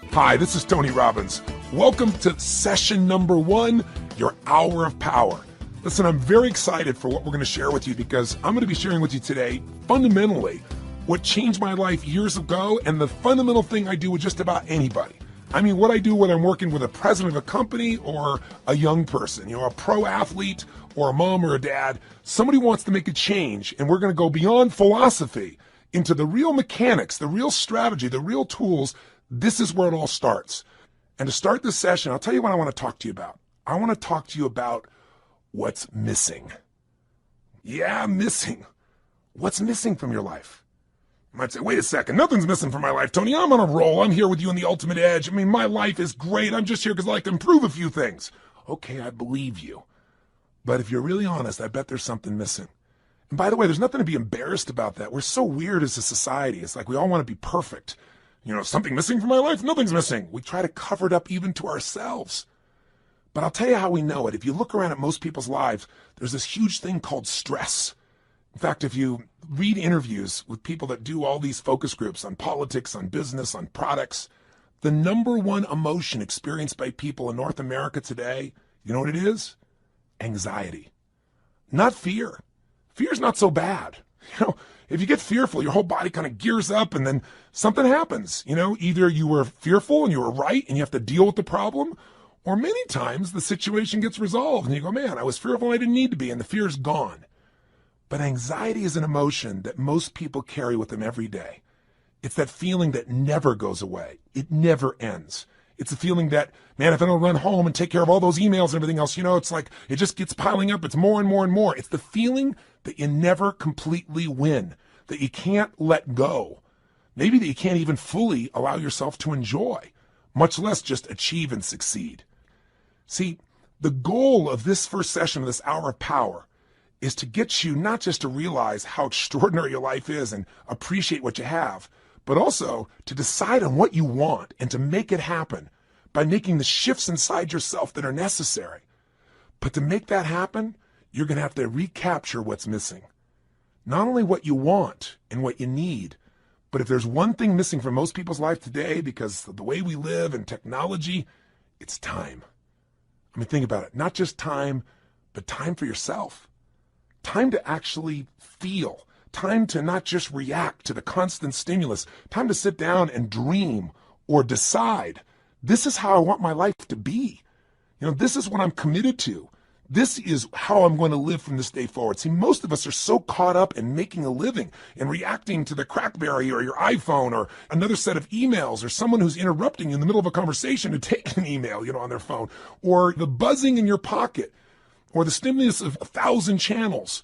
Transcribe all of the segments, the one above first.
Hi, this is Tony Robbins. Welcome to session number 1, your hour of power. Listen, I'm very excited for what we're going to share with you because I'm going to be sharing with you today, fundamentally, what changed my life years ago and the fundamental thing I do with just about anybody. I mean, what I do whether I'm working with a president of a company or a young person, a pro athlete or a mom or a dad. Somebody wants to make a change, and we're going to go beyond philosophy into the real mechanics, the real strategy, the real tools. This is where it all starts. And to start this session, I'll tell you what I want to talk to you about. I want to talk to you about what's missing. Yeah, missing. What's missing from your life? You might say, wait a second, nothing's missing from my life, Tony. I'm on a roll. I'm here with you on the ultimate edge. I mean, my life is great. I'm just here because I like to improve a few things. Okay, I believe you. But if you're really honest, I bet there's something missing. And by the way, there's nothing to be embarrassed about that. We're so weird as a society. It's like we all want to be perfect. Something missing from my life? Nothing's missing. We try to cover it up even to ourselves. But I'll tell you how we know it. If you look around at most people's lives, there's this huge thing called stress. In fact, if you read interviews with people that do all these focus groups on politics, on business, on products, the number one emotion experienced by people in North America today, you know what it is? Anxiety. Not fear. Fear's not so bad. If you get fearful, your whole body kind of gears up and then something happens. Either you were fearful and you were right and you have to deal with the problem, or many times the situation gets resolved and you go, man, I was fearful and I didn't need to be, and the fear's gone. But anxiety is an emotion that most people carry with them every day. It's that feeling that never goes away. It never ends. It's a feeling that, man, if I don't run home and take care of all those emails and everything else, it's like it just gets piling up. It's more and more and more. It's the feeling that you never completely win, that you can't let go. Maybe that you can't even fully allow yourself to enjoy, much less just achieve and succeed. See, the goal of this first session of this hour of power is to get you not just to realize how extraordinary your life is and appreciate what you have, but also to decide on what you want and to make it happen by making the shifts inside yourself that are necessary. But to make that happen, you're going to have to recapture what's missing. Not only what you want and what you need, but if there's one thing missing from most people's life today because of the way we live and technology, it's time. I mean, think about it. Not just time, but time for yourself. Time to actually feel. Time to not just react to the constant stimulus. Time to sit down and dream or decide, this is how I want my life to be. This is what I'm committed to. This is how I'm going to live from this day forward. See, most of us are so caught up in making a living and reacting to the Crackberry or your iPhone or another set of emails or someone who's interrupting you in the middle of a conversation to take an email, on their phone, or the buzzing in your pocket or the stimulus of 1,000 channels.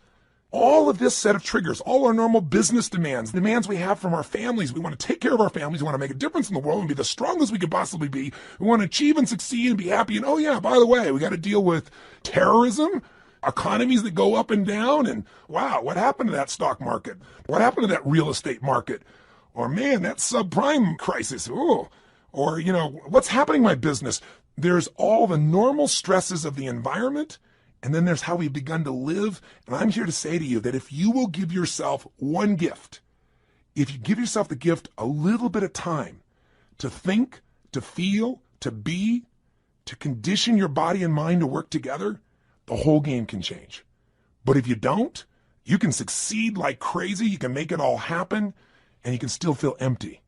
All of this set of triggers, all our normal business demands we have from our families. We want to take care of our families. We want to make a difference in the world and be the strongest we could possibly be. We want to achieve and succeed and be happy. And oh yeah, by the way, we got to deal with terrorism, economies that go up and down. And wow, what happened to that stock market? What happened to that real estate market? Or man, that subprime crisis. Ooh. Or, what's happening in my business? There's all the normal stresses of the environment. And then there's how we've begun to live. And I'm here to say to you that if you will give yourself one gift, if you give yourself the gift a little bit of time to think, to feel, to be, to condition your body and mind to work together, the whole game can change. But if you don't, you can succeed like crazy. You can make it all happen and you can still feel empty.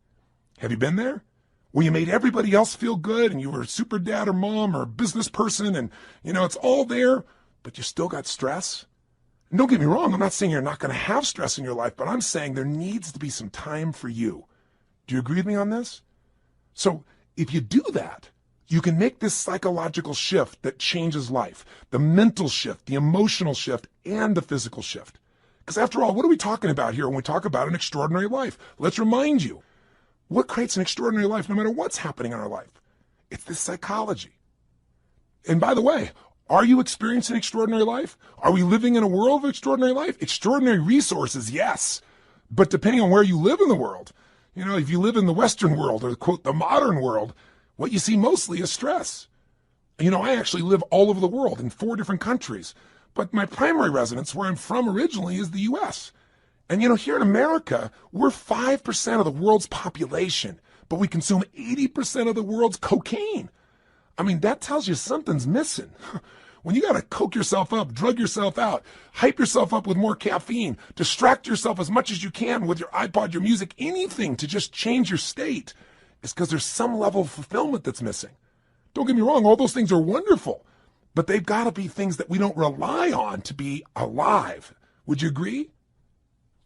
Have you been there? Where you made everybody else feel good and you were a super dad or mom or a business person and, it's all there, but you still got stress? And don't get me wrong, I'm not saying you're not going to have stress in your life, but I'm saying there needs to be some time for you. Do you agree with me on this? So if you do that, you can make this psychological shift that changes life, the mental shift, the emotional shift, and the physical shift. Because after all, what are we talking about here when we talk about an extraordinary life? Let's remind you, what creates an extraordinary life no matter what's happening in our life? It's this psychology. And by the way, are you experiencing extraordinary life? Are we living in a world of extraordinary life? Extraordinary resources, yes. But depending on where you live in the world, if you live in the Western world or, quote, the modern world, what you see mostly is stress. I actually live all over the world in 4 different countries. But my primary residence, where I'm from originally, is the U.S. And here in America, we're 5% of the world's population. but we consume 80% of the world's cocaine. I mean, that tells you something's missing. When you got to coke yourself up, drug yourself out, hype yourself up with more caffeine, distract yourself as much as you can with your iPod, your music, anything to just change your state, it's because there's some level of fulfillment that's missing. Don't get me wrong, all those things are wonderful, but they've got to be things that we don't rely on to be alive. Would you agree?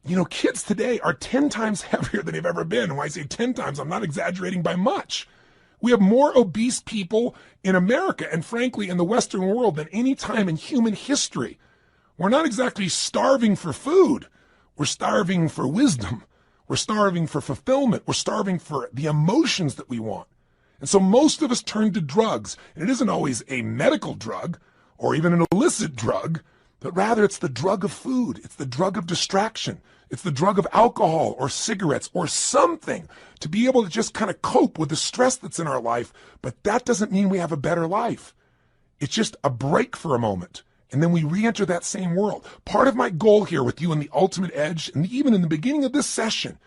You know, kids today are 10 times heavier than they've ever been. And when I say 10 times, I'm not exaggerating by much. We have more obese people in America and frankly in the Western world than any time in human history. We're not exactly starving for food. We're starving for wisdom. We're starving for fulfillment. We're starving for the emotions that we want. And so most of us turn to drugs. And it isn't always a medical drug or even an illicit drug, but rather it's the drug of food. It's the drug of distraction. It's the drug of alcohol or cigarettes or something to be able to just kind of cope with the stress that's in our life. But that doesn't mean we have a better life. It's just a break for a moment. And then we re-enter that same world. Part of my goal here with you in the Ultimate Edge, and even in the beginning of this session,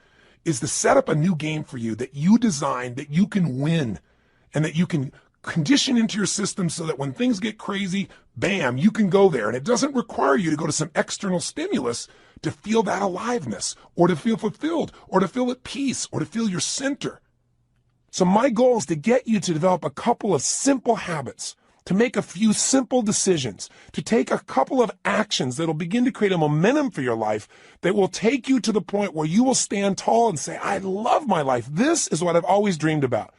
is to set up a new game for you that you design, that you can win, and that you can condition into your system so that when things get crazy, bam, you can go there. And it doesn't require you to go to some external stimulus to feel that aliveness, or to feel fulfilled, or to feel at peace, or to feel your center. So my goal is to get you to develop a couple of simple habits, to make a few simple decisions, to take a couple of actions that will begin to create a momentum for your life that will take you to the point where you will stand tall and say, I love my life. This is what I've always dreamed about.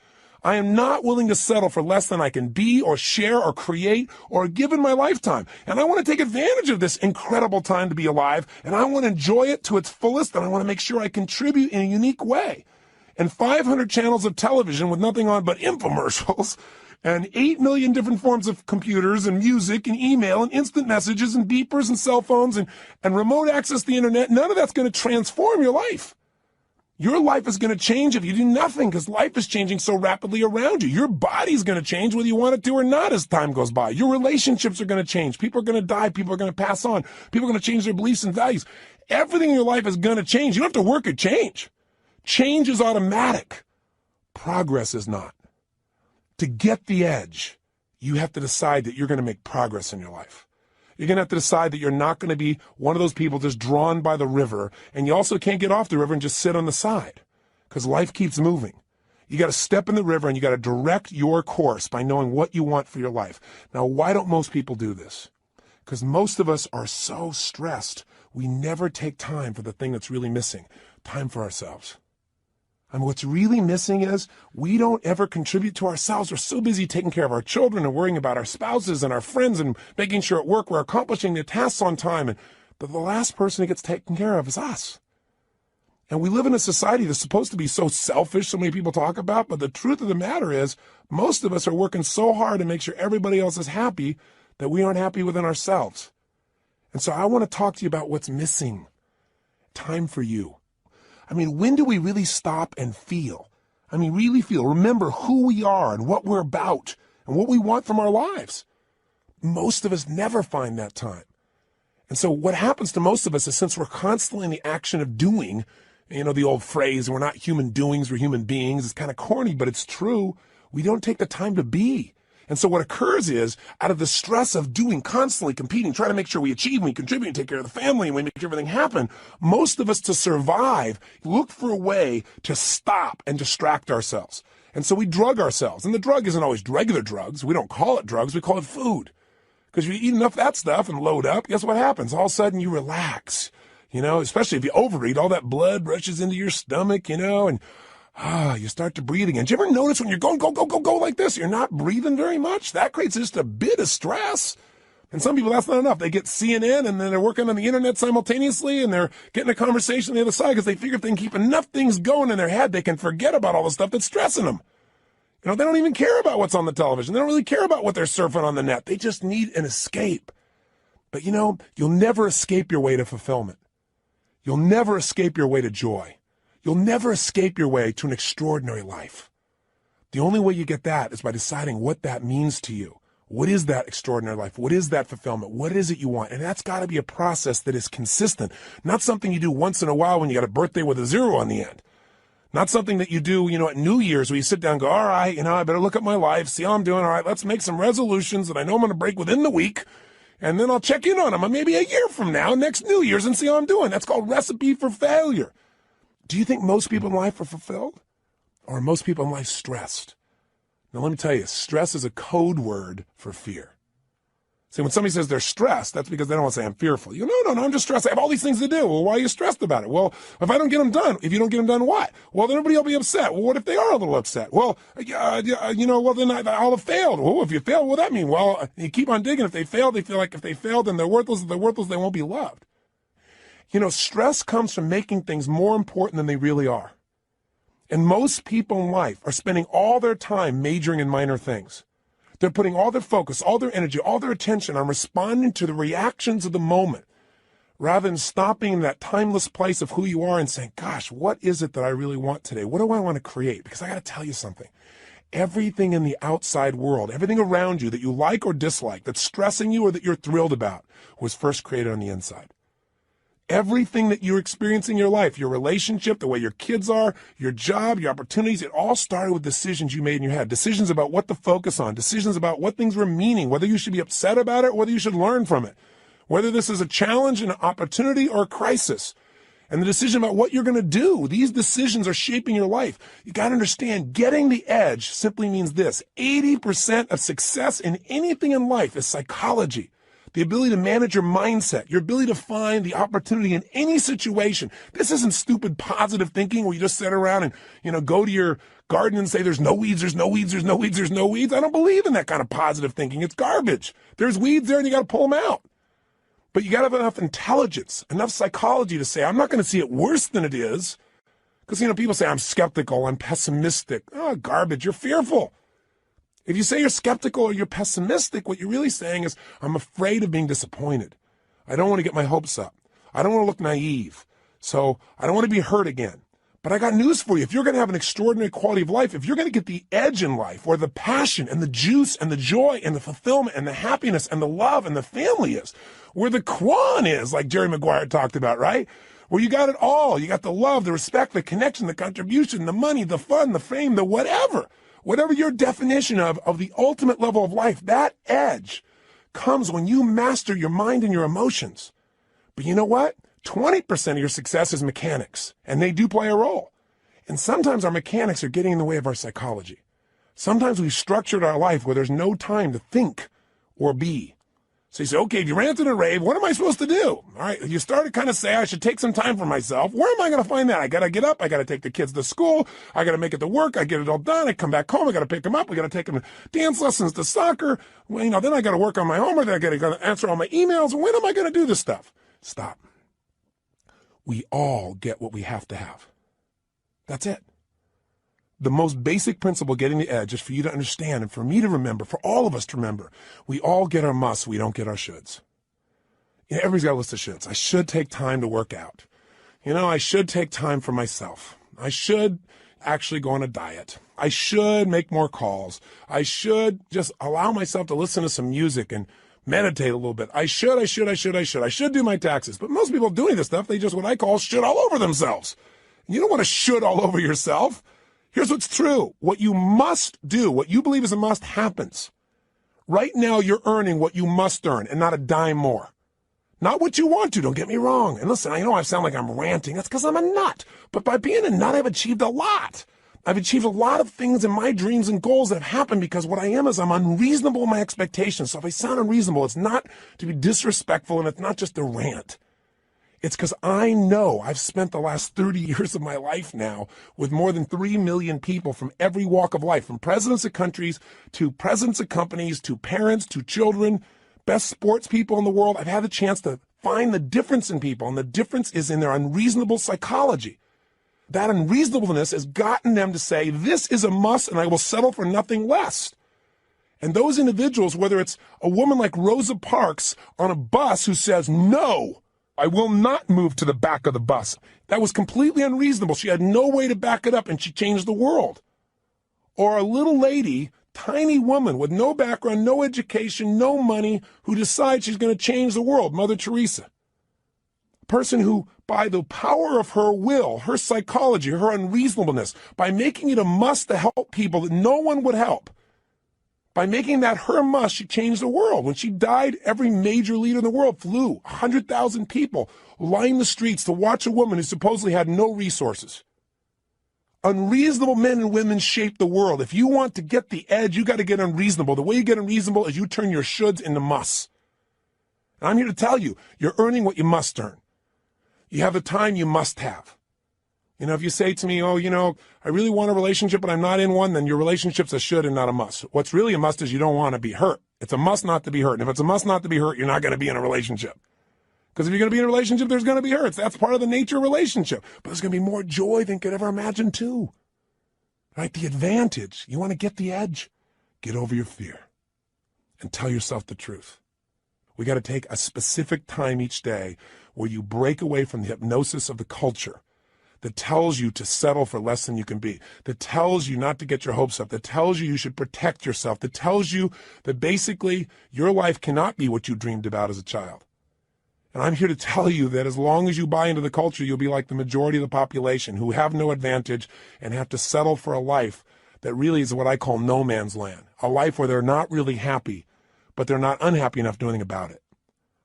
I am not willing to settle for less than I can be or share or create or give in my lifetime. And I want to take advantage of this incredible time to be alive, and I want to enjoy it to its fullest, and I want to make sure I contribute in a unique way. And 500 channels of television with nothing on but infomercials, and 8 million different forms of computers and music and email and instant messages and beepers and cell phones and remote access to the internet, none of that's going to transform your life. Your life is going to change if you do nothing because life is changing so rapidly around you. Your body's going to change whether you want it to or not as time goes by. Your relationships are going to change. People are going to die. People are going to pass on. People are going to change their beliefs and values. Everything in your life is going to change. You don't have to work at change. Change is automatic. Progress is not. To get the edge, you have to decide that you're going to make progress in your life. You're going to have to decide that you're not going to be one of those people just drawn by the river, and you also can't get off the river and just sit on the side because life keeps moving. You got to step in the river and you got to direct your course by knowing what you want for your life. Now, why don't most people do this? Because most of us are so stressed, we never take time for the thing that's really missing, time for ourselves. I mean, what's really missing is we don't ever contribute to ourselves. We're so busy taking care of our children and worrying about our spouses and our friends and making sure at work we're accomplishing the tasks on time. And the last person who gets taken care of is us. And we live in a society that's supposed to be so selfish, so many people talk about, but the truth of the matter is most of us are working so hard to make sure everybody else is happy that we aren't happy within ourselves. And so I want to talk to you about what's missing. Time for you. I mean, when do we really stop and feel? I mean, really feel, remember who we are and what we're about and what we want from our lives. Most of us never find that time. And so what happens to most of us is since we're constantly in the action of doing, you know, the old phrase, we're not human doings, we're human beings. It's kind of corny, but it's true. We don't take the time to be. And so what occurs is, out of the stress of doing, constantly competing, trying to make sure we achieve, we contribute, and take care of the family, and we make everything happen, most of us to survive look for a way to stop and distract ourselves. And so we drug ourselves. And the drug isn't always regular drugs. We don't call it drugs. We call it food. Because you eat enough of that stuff and load up, guess what happens? All of a sudden you relax. You know, especially if you overeat, all that blood rushes into your stomach, you know, and you start to breathe again. Do you ever notice when you're going, go like this, you're not breathing very much? That creates just a bit of stress. And some people, that's not enough. They get CNN and then they're working on the internet simultaneously and they're getting a conversation on the other side because they figure if they can keep enough things going in their head, they can forget about all the stuff that's stressing them. You know, they don't even care about what's on the television. They don't really care about what they're surfing on the net. They just need an escape. But you know, you'll never escape your way to fulfillment. You'll never escape your way to joy. You'll never escape your way to an extraordinary life. The only way you get that is by deciding what that means to you. What is that extraordinary life? What is that fulfillment? What is it you want? And that's got to be a process that is consistent, not something you do once in a while when you got a birthday with a zero on the end. Not something that you do, at New Year's where you sit down and go, all right, I better look at my life, see how I'm doing. All right, let's make some resolutions that I know I'm going to break within the week. And then I'll check in on them maybe a year from now, next New Year's, and see how I'm doing. That's called recipe for failure. Do you think most people in life are fulfilled? Or are most people in life stressed? Now, let me tell you, stress is a code word for fear. See, when somebody says they're stressed, that's because they don't want to say I'm fearful. You go, no, I'm just stressed. I have all these things to do. Well, why are you stressed about it? Well, if I don't get them done, if you don't get them done, what? Well, then everybody will be upset. Well, what if they are a little upset? Well, then I'll have failed. Well, if you fail, what does that mean? Well, you keep on digging. If they fail, they feel like if they failed, then they're worthless. If they're worthless, they won't be loved. Stress comes from making things more important than they really are. And most people in life are spending all their time majoring in minor things. They're putting all their focus, all their energy, all their attention on responding to the reactions of the moment, rather than stopping in that timeless place of who you are and saying, gosh, what is it that I really want today? What do I want to create? Because I got to tell you something. Everything in the outside world, everything around you that you like or dislike, that's stressing you or that you're thrilled about, was first created on the inside. Everything that you're experiencing in your life, your relationship, the way your kids are, your job, your opportunities, it all started with decisions you made in your head. Decisions about what to focus on, decisions about what things were meaning, whether you should be upset about it, or whether you should learn from it, whether this is a challenge, an opportunity, or a crisis. And the decision about what you're going to do, these decisions are shaping your life. You got to understand, getting the edge simply means this. 80% of success in anything in life is psychology. The ability to manage your mindset, your ability to find the opportunity in any situation. This isn't stupid positive thinking where you just sit around and, go to your garden and say, there's no weeds, there's no weeds, there's no weeds, there's no weeds. I don't believe in that kind of positive thinking. It's garbage. There's weeds there and you got to pull them out. But you got to have enough intelligence, enough psychology to say, I'm not going to see it worse than it is. Because, people say, I'm skeptical, I'm pessimistic. Oh, garbage. You're fearful. If you say you're skeptical or you're pessimistic, what you're really saying is, I'm afraid of being disappointed. I don't want to get my hopes up. I don't want to look naive. So I don't want to be hurt again. But I got news for you. If you're going to have an extraordinary quality of life, if you're going to get the edge in life, where the passion and the juice and the joy and the fulfillment and the happiness and the love and the family is, where the Quan is, like Jerry Maguire talked about, right? Where you got it all. You got the love, the respect, the connection, the contribution, the money, the fun, the fame, the whatever. Whatever your definition of the ultimate level of life, that edge comes when you master your mind and your emotions. But you know what? 20% of your success is mechanics, and they do play a role. And sometimes our mechanics are getting in the way of our psychology. Sometimes we've structured our life where there's no time to think or be. So you say, okay, if you ranted and rave, what am I supposed to do? All right, you start to kind of say, I should take some time for myself. Where am I going to find that? I got to get up. I got to take the kids to school. I got to make it to work. I get it all done. I come back home. I got to pick them up. We got to take them to dance lessons, to soccer. Well, then I got to work on my homework. Then I got to answer all my emails. When am I going to do this stuff? Stop. We all get what we have to have. That's it. The most basic principle getting the edge is for you to understand and for me to remember, for all of us to remember, we all get our musts, we don't get our shoulds. Everybody's got a list of shoulds. I should take time to work out. I should take time for myself. I should actually go on a diet. I should make more calls. I should just allow myself to listen to some music and meditate a little bit. I should do my taxes. But most people doing this stuff, they just what I call should all over themselves. You don't want to should all over yourself. Here's what's true. What you must do, what you believe is a must, happens. Right now, you're earning what you must earn and not a dime more. Not what you want to, don't get me wrong. And listen, I know I sound like I'm ranting. That's because I'm a nut. But by being a nut, I've achieved a lot. I've achieved a lot of things in my dreams and goals that have happened because what I am is I'm unreasonable in my expectations. So if I sound unreasonable, it's not to be disrespectful and it's not just a rant. It's because I know I've spent the last 30 years of my life now with more than 3 million people from every walk of life, from presidents of countries to presidents of companies to parents to children, best sports people in the world. I've had the chance to find the difference in people, and the difference is in their unreasonable psychology. That unreasonableness has gotten them to say, this is a must and I will settle for nothing less. And those individuals, whether it's a woman like Rosa Parks on a bus who says, no, I will not move to the back of the bus. That was completely unreasonable. She had no way to back it up, and she changed the world. Or a little lady, tiny woman with no background, no education, no money, who decides she's going to change the world, Mother Teresa. person who, by the power of her will, her psychology, her unreasonableness, by making it a must to help people that no one would help, by making that her must, she changed the world. When she died, every major leader in the world flew. 100,000 people lined the streets to watch a woman who supposedly had no resources. Unreasonable men and women shape the world. If you want to get the edge, you got to get unreasonable. The way you get unreasonable is you turn your shoulds into musts. And I'm here to tell you, you're earning what you must earn. You have the time you must have. If you say to me, I really want a relationship, but I'm not in one, then your relationship's a should and not a must. What's really a must is you don't want to be hurt. It's a must not to be hurt. And if it's a must not to be hurt, you're not going to be in a relationship. Because if you're going to be in a relationship, there's going to be hurts. That's part of the nature of a relationship. But there's going to be more joy than you could ever imagine too. Right? The advantage. You want to get the edge? Get over your fear and tell yourself the truth. We got to take a specific time each day where you break away from the hypnosis of the culture that tells you to settle for less than you can be, that tells you not to get your hopes up, that tells you should protect yourself, that tells you that basically your life cannot be what you dreamed about as a child. And I'm here to tell you that as long as you buy into the culture, you'll be like the majority of the population who have no advantage and have to settle for a life that really is what I call no man's land, a life where they're not really happy, but they're not unhappy enough doing about it,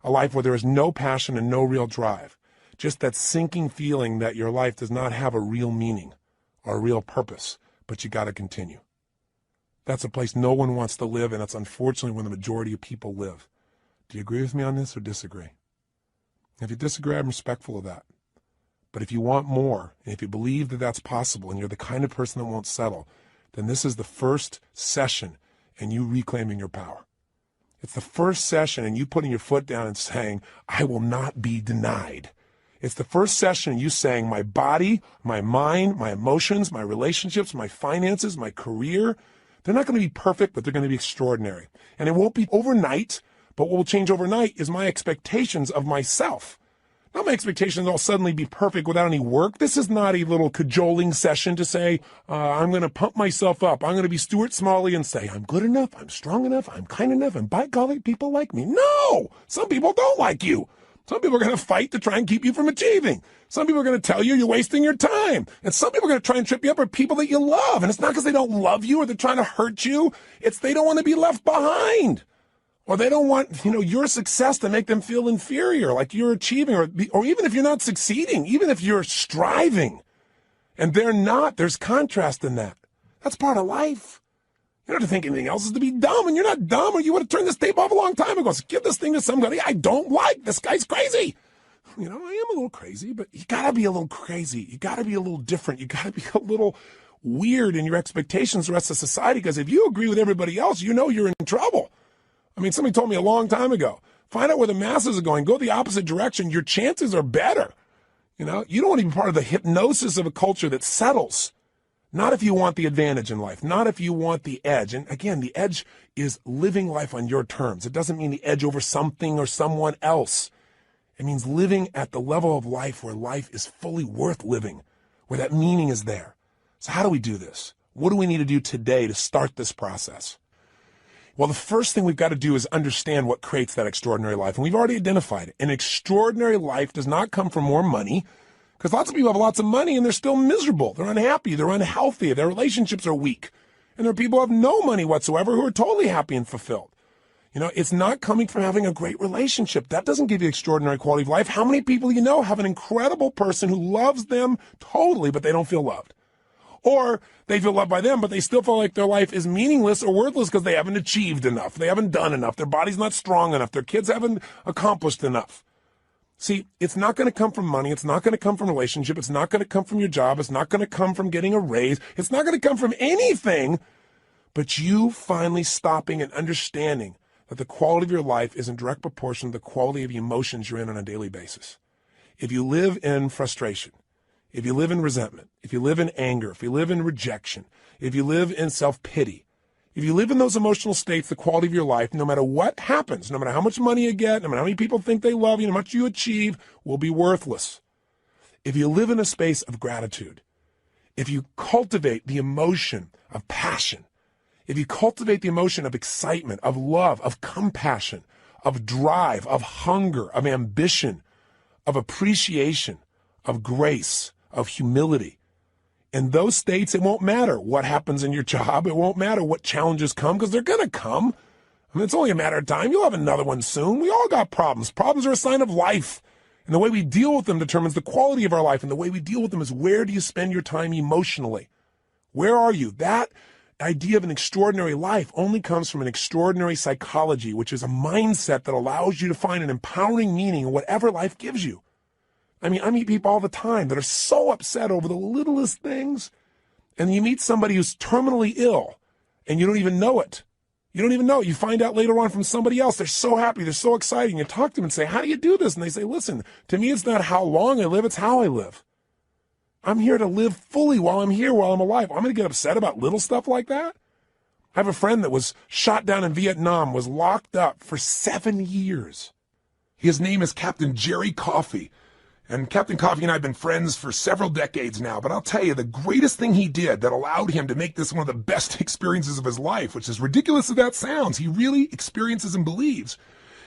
a life where there is no passion and no real drive. Just that sinking feeling that your life does not have a real meaning or a real purpose, but you got to continue. That's a place no one wants to live, and that's unfortunately where the majority of people live. Do you agree with me on this or disagree? If you disagree, I'm respectful of that. But if you want more, and if you believe that that's possible, and you're the kind of person that won't settle, then this is the first session in you reclaiming your power. It's the first session in you putting your foot down and saying, I will not be denied. It's the first session in you saying, my body, my mind, my emotions, my relationships, my finances, my career, they're not going to be perfect, but they're going to be extraordinary. And it won't be overnight, but what will change overnight is my expectations of myself. Not my expectations will suddenly be perfect without any work. This is not a little cajoling session to say, I'm going to pump myself up. I'm going to be Stuart Smalley and say, I'm good enough, I'm strong enough, I'm kind enough, and by golly, people like me. No! Some people don't like you. Some people are going to fight to try and keep you from achieving. Some people are going to tell you you're wasting your time. And some people are going to try and trip you up with people that you love. And it's not because they don't love you or they're trying to hurt you. It's they don't want to be left behind. Or they don't want, your success to make them feel inferior, like you're achieving, or even if you're not succeeding, even if you're striving. And they're not. There's contrast in that. That's part of life. You don't have to think anything else is to be dumb, and you're not dumb, or you would have turned this tape off a long time ago. So give this thing to somebody I don't like. This guy's crazy. I am a little crazy, but you got to be a little crazy. You got to be a little different. You got to be a little weird in your expectations of the rest of society, because if you agree with everybody else, you're in trouble. Somebody told me a long time ago, find out where the masses are going. Go the opposite direction. Your chances are better. You don't want to be part of the hypnosis of a culture that settles. Not if you want the advantage in life, not if you want the edge. And again, the edge is living life on your terms. It doesn't mean the edge over something or someone else. It means living at the level of life where life is fully worth living, where that meaning is there. So how do we do this? What do we need to do today to start this process? Well, the first thing we've got to do is understand what creates that extraordinary life. And we've already identified it. An extraordinary life does not come from more money, because lots of people have lots of money and they're still miserable. They're unhappy. They're unhealthy. Their relationships are weak. And there are people who have no money whatsoever who are totally happy and fulfilled. It's not coming from having a great relationship. That doesn't give you extraordinary quality of life. How many people have an incredible person who loves them totally, but they don't feel loved? Or they feel loved by them, but they still feel like their life is meaningless or worthless because they haven't achieved enough. They haven't done enough. Their body's not strong enough. Their kids haven't accomplished enough. See, it's not going to come from money. It's not going to come from relationship. It's not going to come from your job. It's not going to come from getting a raise. It's not going to come from anything but you finally stopping and understanding that the quality of your life is in direct proportion to the quality of the emotions you're in on a daily basis. If you live in frustration, if you live in resentment, if you live in anger, if you live in rejection, if you live in self-pity, if you live in those emotional states, the quality of your life, no matter what happens, no matter how much money you get, no matter how many people think they love you, no matter how much you achieve, will be worthless. If you live in a space of gratitude, if you cultivate the emotion of passion, if you cultivate the emotion of excitement, of love, of compassion, of drive, of hunger, of ambition, of appreciation, of grace, of humility. In those states, it won't matter what happens in your job. It won't matter what challenges come, because they're going to come. I mean, it's only a matter of time. You'll have another one soon. We all got problems. Problems are a sign of life. And the way we deal with them determines the quality of our life. And the way we deal with them is, where do you spend your time emotionally? Where are you? That idea of an extraordinary life only comes from an extraordinary psychology, which is a mindset that allows you to find an empowering meaning in whatever life gives you. I mean, I meet people all the time that are so upset over the littlest things. And you meet somebody who's terminally ill and you don't even know it. You don't even know. You find out later on from somebody else. They're so happy. They're so excited. You talk to them and say, how do you do this? And they say, listen, to me, it's not how long I live. It's how I live. I'm here to live fully while I'm here, while I'm alive. I'm going to get upset about little stuff like that. I have a friend that was shot down in Vietnam, was locked up for 7 years. His name is Captain Jerry Coffey. And Captain Coffey and I have been friends for several decades now, but I'll tell you, the greatest thing he did that allowed him to make this one of the best experiences of his life, which is ridiculous as that sounds, he really experiences and believes,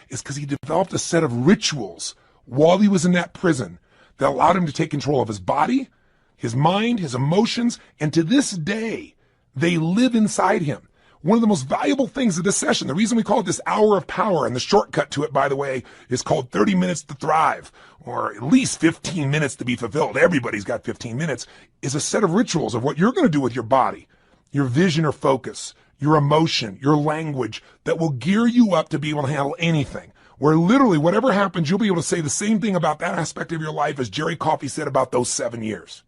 is because he developed a set of rituals while he was in that prison that allowed him to take control of his body, his mind, his emotions, and to this day, they live inside him. One of the most valuable things of this session, the reason we call it this hour of power, and the shortcut to it, by the way, is called 30 minutes to thrive, or at least 15 minutes to be fulfilled. Everybody's got 15 minutes, is a set of rituals of what you're going to do with your body, your vision or focus, your emotion, your language, that will gear you up to be able to handle anything. Where literally whatever happens, you'll be able to say the same thing about that aspect of your life as Jerry Coffey said about those 7 years.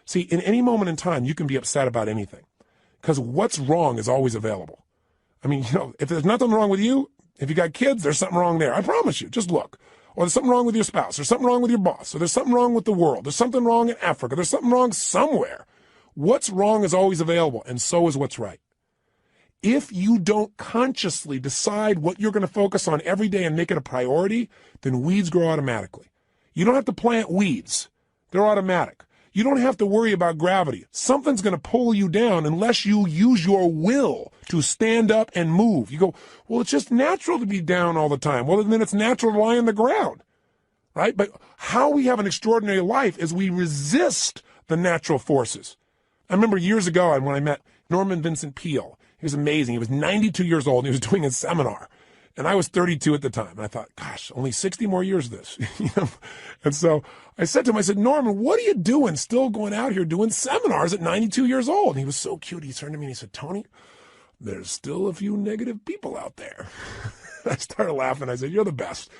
See, in any moment in time, you can be upset about anything. Because what's wrong is always available. I mean, if there's nothing wrong with you, if you got kids, there's something wrong there. I promise you. Just look. Or there's something wrong with your spouse. There's something wrong with your boss. Or there's something wrong with the world. There's something wrong in Africa. There's something wrong somewhere. What's wrong is always available, and so is what's right. If you don't consciously decide what you're going to focus on every day and make it a priority, then weeds grow automatically. You don't have to plant weeds. They're automatic. You don't have to worry about gravity. Something's going to pull you down unless you use your will to stand up and move. You go, well, it's just natural to be down all the time. Well, then it's natural to lie on the ground, right? But how we have an extraordinary life is we resist the natural forces. I remember years ago when I met Norman Vincent Peale. He was amazing. He was 92 years old, and he was doing a seminar. And I was 32 at the time. And I thought, gosh, only 60 more years of this. And so I said to him, I said, Norman, what are you doing still going out here doing seminars at 92 years old? And he was so cute. He turned to me and he said, Tony, there's still a few negative people out there. I started laughing. I said, you're the best.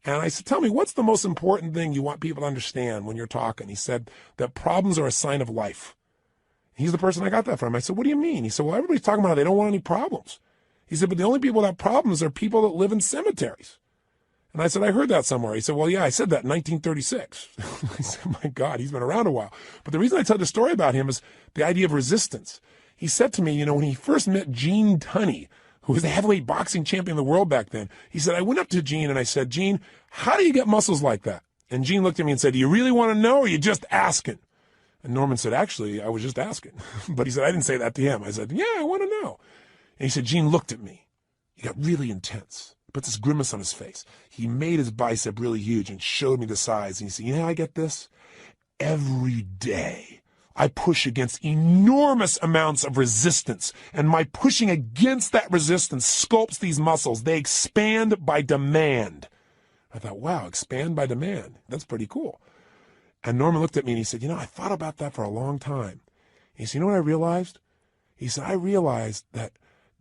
And I said, tell me, what's the most important thing you want people to understand when you're talking? He said that problems are a sign of life. He's the person I got that from. I said, what do you mean? He said, well, everybody's talking about how they don't want any problems. He said, but the only people that have problems are people that live in cemeteries. And I said, I heard that somewhere. He said, well, yeah, I said that in 1936. I said, my God, he's been around a while. But the reason I tell the story about him is the idea of resistance. He said to me, when he first met Gene Tunney, who was the heavyweight boxing champion of the world back then, he said, I went up to Gene and I said, Gene, how do you get muscles like that? And Gene looked at me and said, do you really want to know, or are you just asking? And Norman said, actually, I was just asking. But he said, I didn't say that to him. I said, yeah, I want to know. And he said, Gene looked at me. He got really intense. He put this grimace on his face. He made his bicep really huge and showed me the size. And he said, you know how I get this? Every day I push against enormous amounts of resistance. And my pushing against that resistance sculpts these muscles. They expand by demand. I thought, wow, expand by demand. That's pretty cool. And Norman looked at me and he said, I thought about that for a long time. He said, you know what I realized? He said, I realized that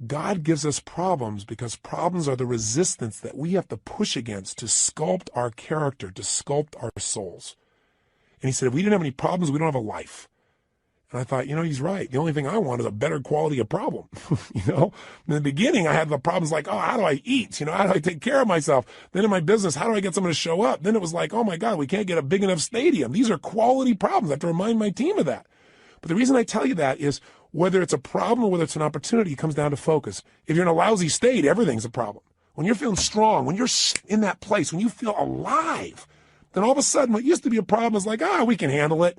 God gives us problems because problems are the resistance that we have to push against to sculpt our character, to sculpt our souls. And he said, if we didn't have any problems, we don't have a life. And I thought, he's right. The only thing I want is a better quality of problem. In the beginning, I had the problems like, how do I eat? How do I take care of myself? Then in my business, how do I get someone to show up? Then it was like, oh my God, we can't get a big enough stadium. These are quality problems. I have to remind my team of that. But the reason I tell you that is whether it's a problem or whether it's an opportunity, it comes down to focus. If you're in a lousy state, everything's a problem. When you're feeling strong, when you're in that place, when you feel alive, then all of a sudden what used to be a problem is like, we can handle it.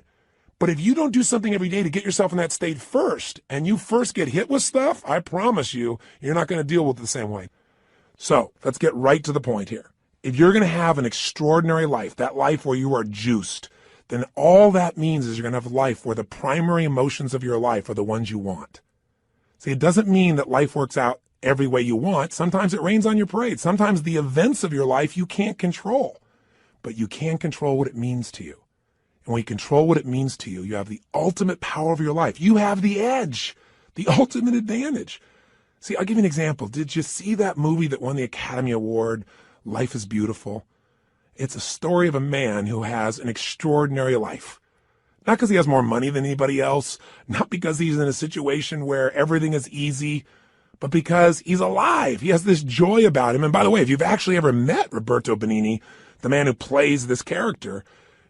But if you don't do something every day to get yourself in that state first, and you first get hit with stuff, I promise you, you're not going to deal with it the same way. So let's get right to the point here. If you're going to have an extraordinary life, that life where you are juiced, then all that means is you're going to have a life where the primary emotions of your life are the ones you want. See, it doesn't mean that life works out every way you want. Sometimes it rains on your parade. Sometimes the events of your life you can't control, but you can control what it means to you. And when you control what it means to you, you have the ultimate power of your life. You have the edge, the ultimate advantage. See, I'll give you an example. Did you see that movie that won the Academy Award, Life is Beautiful? It's a story of a man who has an extraordinary life. Not because he has more money than anybody else, not because he's in a situation where everything is easy, but because he's alive. He has this joy about him. And by the way, if you've actually ever met Roberto Benigni, the man who plays this character,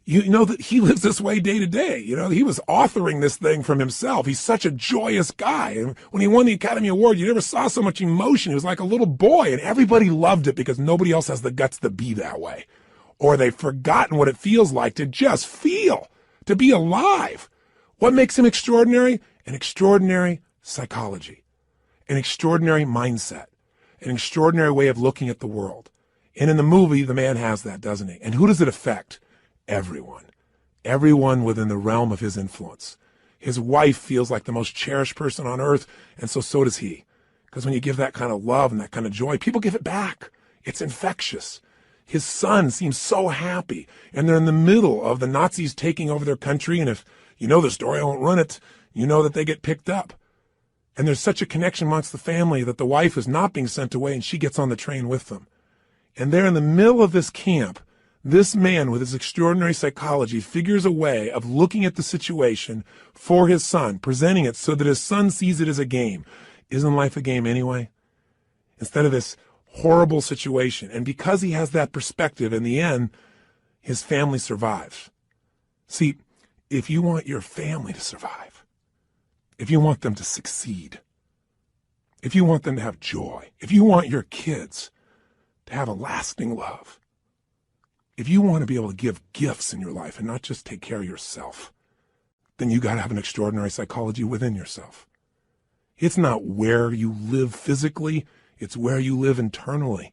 you know that he lives this way day to day. You know, he was authoring this thing from himself. He's such a joyous guy. And when he won the Academy Award, you never saw so much emotion. He was like a little boy, and everybody loved it because nobody else has the guts to be that way. Or they've forgotten what it feels like to just feel, to be alive. What makes him extraordinary? An extraordinary psychology, an extraordinary mindset, an extraordinary way of looking at the world. And in the movie, the man has that, doesn't he? And who does it affect? Everyone. Everyone within the realm of his influence. His wife feels like the most cherished person on earth, and so does he. Because when you give that kind of love and that kind of joy, people give it back. It's infectious. His son seems so happy, and they're in the middle of the Nazis taking over their country, and if you know the story, I won't run it, you know that they get picked up. And there's such a connection amongst the family that the wife is not being sent away, and she gets on the train with them. And they're in the middle of this camp. This man with his extraordinary psychology figures a way of looking at the situation for his son, presenting it so that his son sees it as a game. Isn't life a game anyway? Instead of this horrible situation. And because he has that perspective, in the end, his family survives. See, if you want your family to survive, if you want them to succeed, if you want them to have joy, if you want your kids to have a lasting love, if you want to be able to give gifts in your life and not just take care of yourself, then you got to have an extraordinary psychology within yourself. It's not where you live physically, it's where you live internally.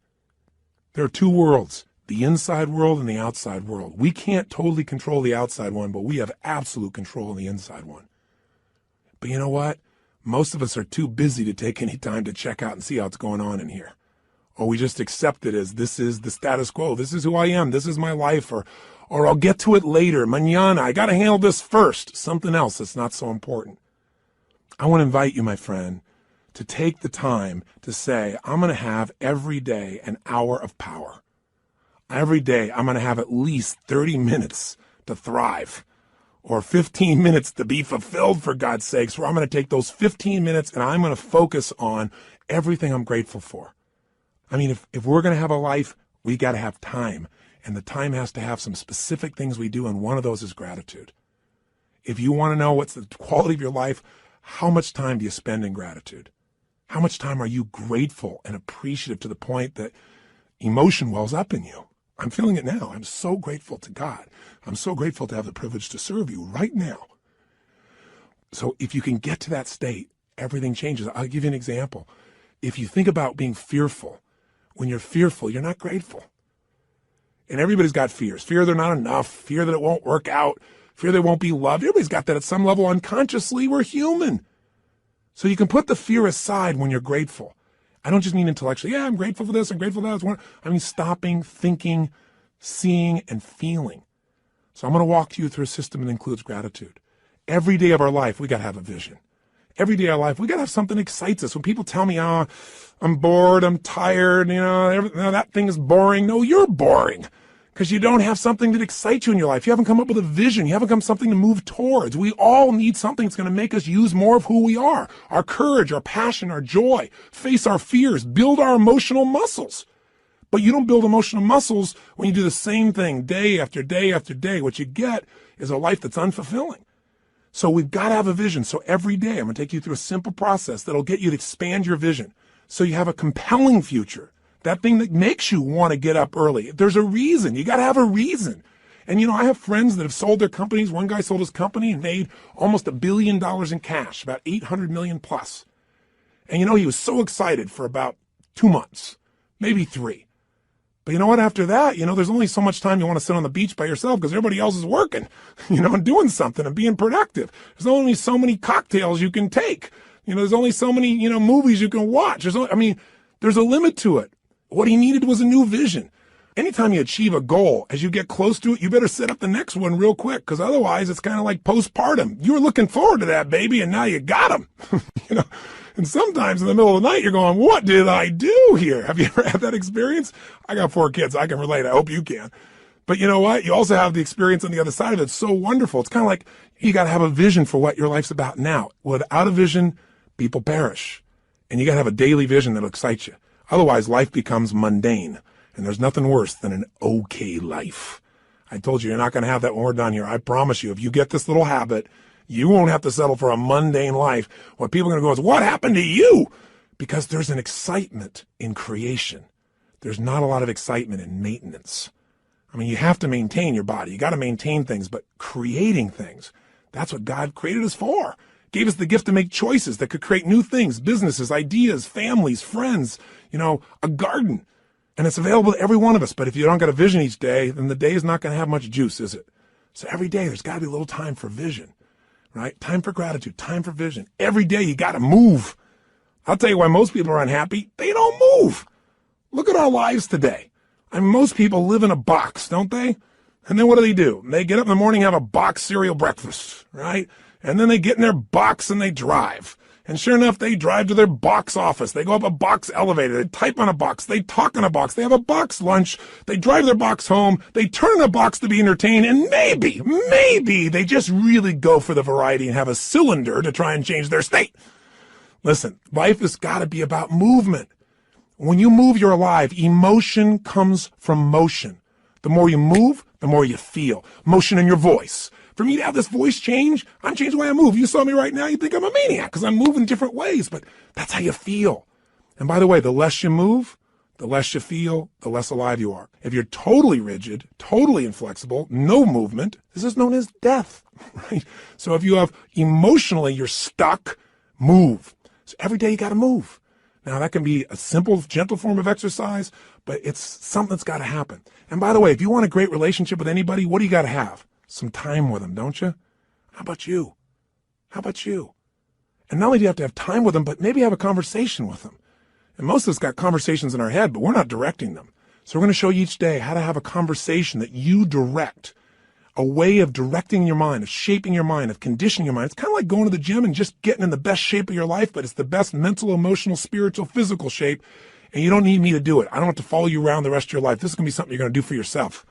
There are two worlds, the inside world and the outside world. We can't totally control the outside one, but we have absolute control of the inside one. But you know what? Most of us are too busy to take any time to check out and see how it's going on in here. Or we just accept it as this is the status quo. This is who I am. This is my life. Or I'll get to it later. Mañana. I got to handle this first. Something else that's not so important. I want to invite you, my friend, to take the time to say, I'm going to have every day an hour of power. Every day I'm going to have at least 30 minutes to thrive. Or 15 minutes to be fulfilled, for God's sakes, where I'm going to take those 15 minutes and I'm going to focus on everything I'm grateful for. I mean, if we're going to have a life, we got to have time. And the time has to have some specific things we do, and one of those is gratitude. If you want to know what's the quality of your life, how much time do you spend in gratitude? How much time are you grateful and appreciative to the point that emotion wells up in you? I'm feeling it now. I'm so grateful to God. I'm so grateful to have the privilege to serve you right now. So if you can get to that state, everything changes. I'll give you an example. If you think about being fearful, when you're fearful, you're not grateful. And everybody's got fears. Fear they're not enough. Fear that it won't work out. Fear they won't be loved. Everybody's got that at some level unconsciously. We're human. So you can put the fear aside when you're grateful. I don't just mean intellectually. Yeah, I'm grateful for this. I'm grateful for that. I mean stopping, thinking, seeing, and feeling. So I'm going to walk you through a system that includes gratitude. Every day of our life, we got to have a vision. Every day of our life, we got to have something that excites us. When people tell me, oh, I'm bored, I'm tired, that thing is boring. No, you're boring because you don't have something that excites you in your life. You haven't come up with a vision. You haven't come something to move towards. We all need something that's going to make us use more of who we are, our courage, our passion, our joy, face our fears, build our emotional muscles. But you don't build emotional muscles when you do the same thing day after day after day. What you get is a life that's unfulfilling. So we've got to have a vision. So every day I'm going to take you through a simple process that'll get you to expand your vision so you have a compelling future, that thing that makes you want to get up early. There's a reason. You got to have a reason. And, I have friends that have sold their companies. One guy sold his company and made almost $1 billion in cash, about 800 million plus. And, he was so excited for about 2 months, maybe 3. But you know what? After that, there's only so much time you want to sit on the beach by yourself because everybody else is working, and doing something and being productive. There's only so many cocktails you can take. There's only so many, movies you can watch. There's a limit to it. What he needed was a new vision. Anytime you achieve a goal, as you get close to it, you better set up the next one real quick, because otherwise it's kind of like postpartum. You were looking forward to that, baby, and now you got him. And sometimes in the middle of the night, you're going, what did I do here? Have you ever had that experience? I got 4 kids. I can relate. I hope you can. But you know what? You also have the experience on the other side of it. It's so wonderful. It's kind of like you got to have a vision for what your life's about now. Without a vision, people perish. And you got to have a daily vision that'll excite you. Otherwise, life becomes mundane. And there's nothing worse than an okay life. I told you, you're not going to have that when we're done here. I promise you, if you get this little habit, you won't have to settle for a mundane life. What people are going to go is, what happened to you? Because there's an excitement in creation. There's not a lot of excitement in maintenance. You have to maintain your body. You got to maintain things, but creating things, that's what God created us for. Gave us the gift to make choices that could create new things, businesses, ideas, families, friends, a garden. And it's available to every one of us. But if you don't got a vision each day, then the day is not going to have much juice, is it? So every day there's got to be a little time for vision, right? Time for gratitude, time for vision. Every day you got to move. I'll tell you why most people are unhappy. They don't move. Look at our lives today. Most people live in a box, don't they? And then what do? They get up in the morning, have a box cereal breakfast, right? And then they get in their box and they drive. And sure enough, they drive to their box office. They go up a box elevator. They type on a box. They talk on a box. They have a box lunch. They drive their box home. They turn on a box to be entertained. And maybe they just really go for the variety and have a cylinder to try and change their state. Listen, life has got to be about movement. When you move, you're alive. Emotion comes from motion. The more you move, the more you feel. Motion in your voice. For me to have this voice change, I'm changing the way I move. You saw me right now, you think I'm a maniac because I'm moving different ways, but that's how you feel. And by the way, the less you move, the less you feel, the less alive you are. If you're totally rigid, totally inflexible, no movement, this is known as death, right? So if you have emotionally, you're stuck, move. So every day you got to move. Now that can be a simple, gentle form of exercise, but it's something that's got to happen. And by the way, if you want a great relationship with anybody, what do you got to have? Some time with them, don't you? How about you? And not only do you have to have time with them, but maybe have a conversation with them. And most of us got conversations in our head, but we're not directing them. So we're going to show you each day how to have a conversation that you direct, a way of directing your mind, of shaping your mind, of conditioning your mind. It's kind of like going to the gym and just getting in the best shape of your life, but it's the best mental, emotional, spiritual, physical shape. And you don't need me to do it. I don't have to follow you around the rest of your life. This is going to be something you're going to do for yourself.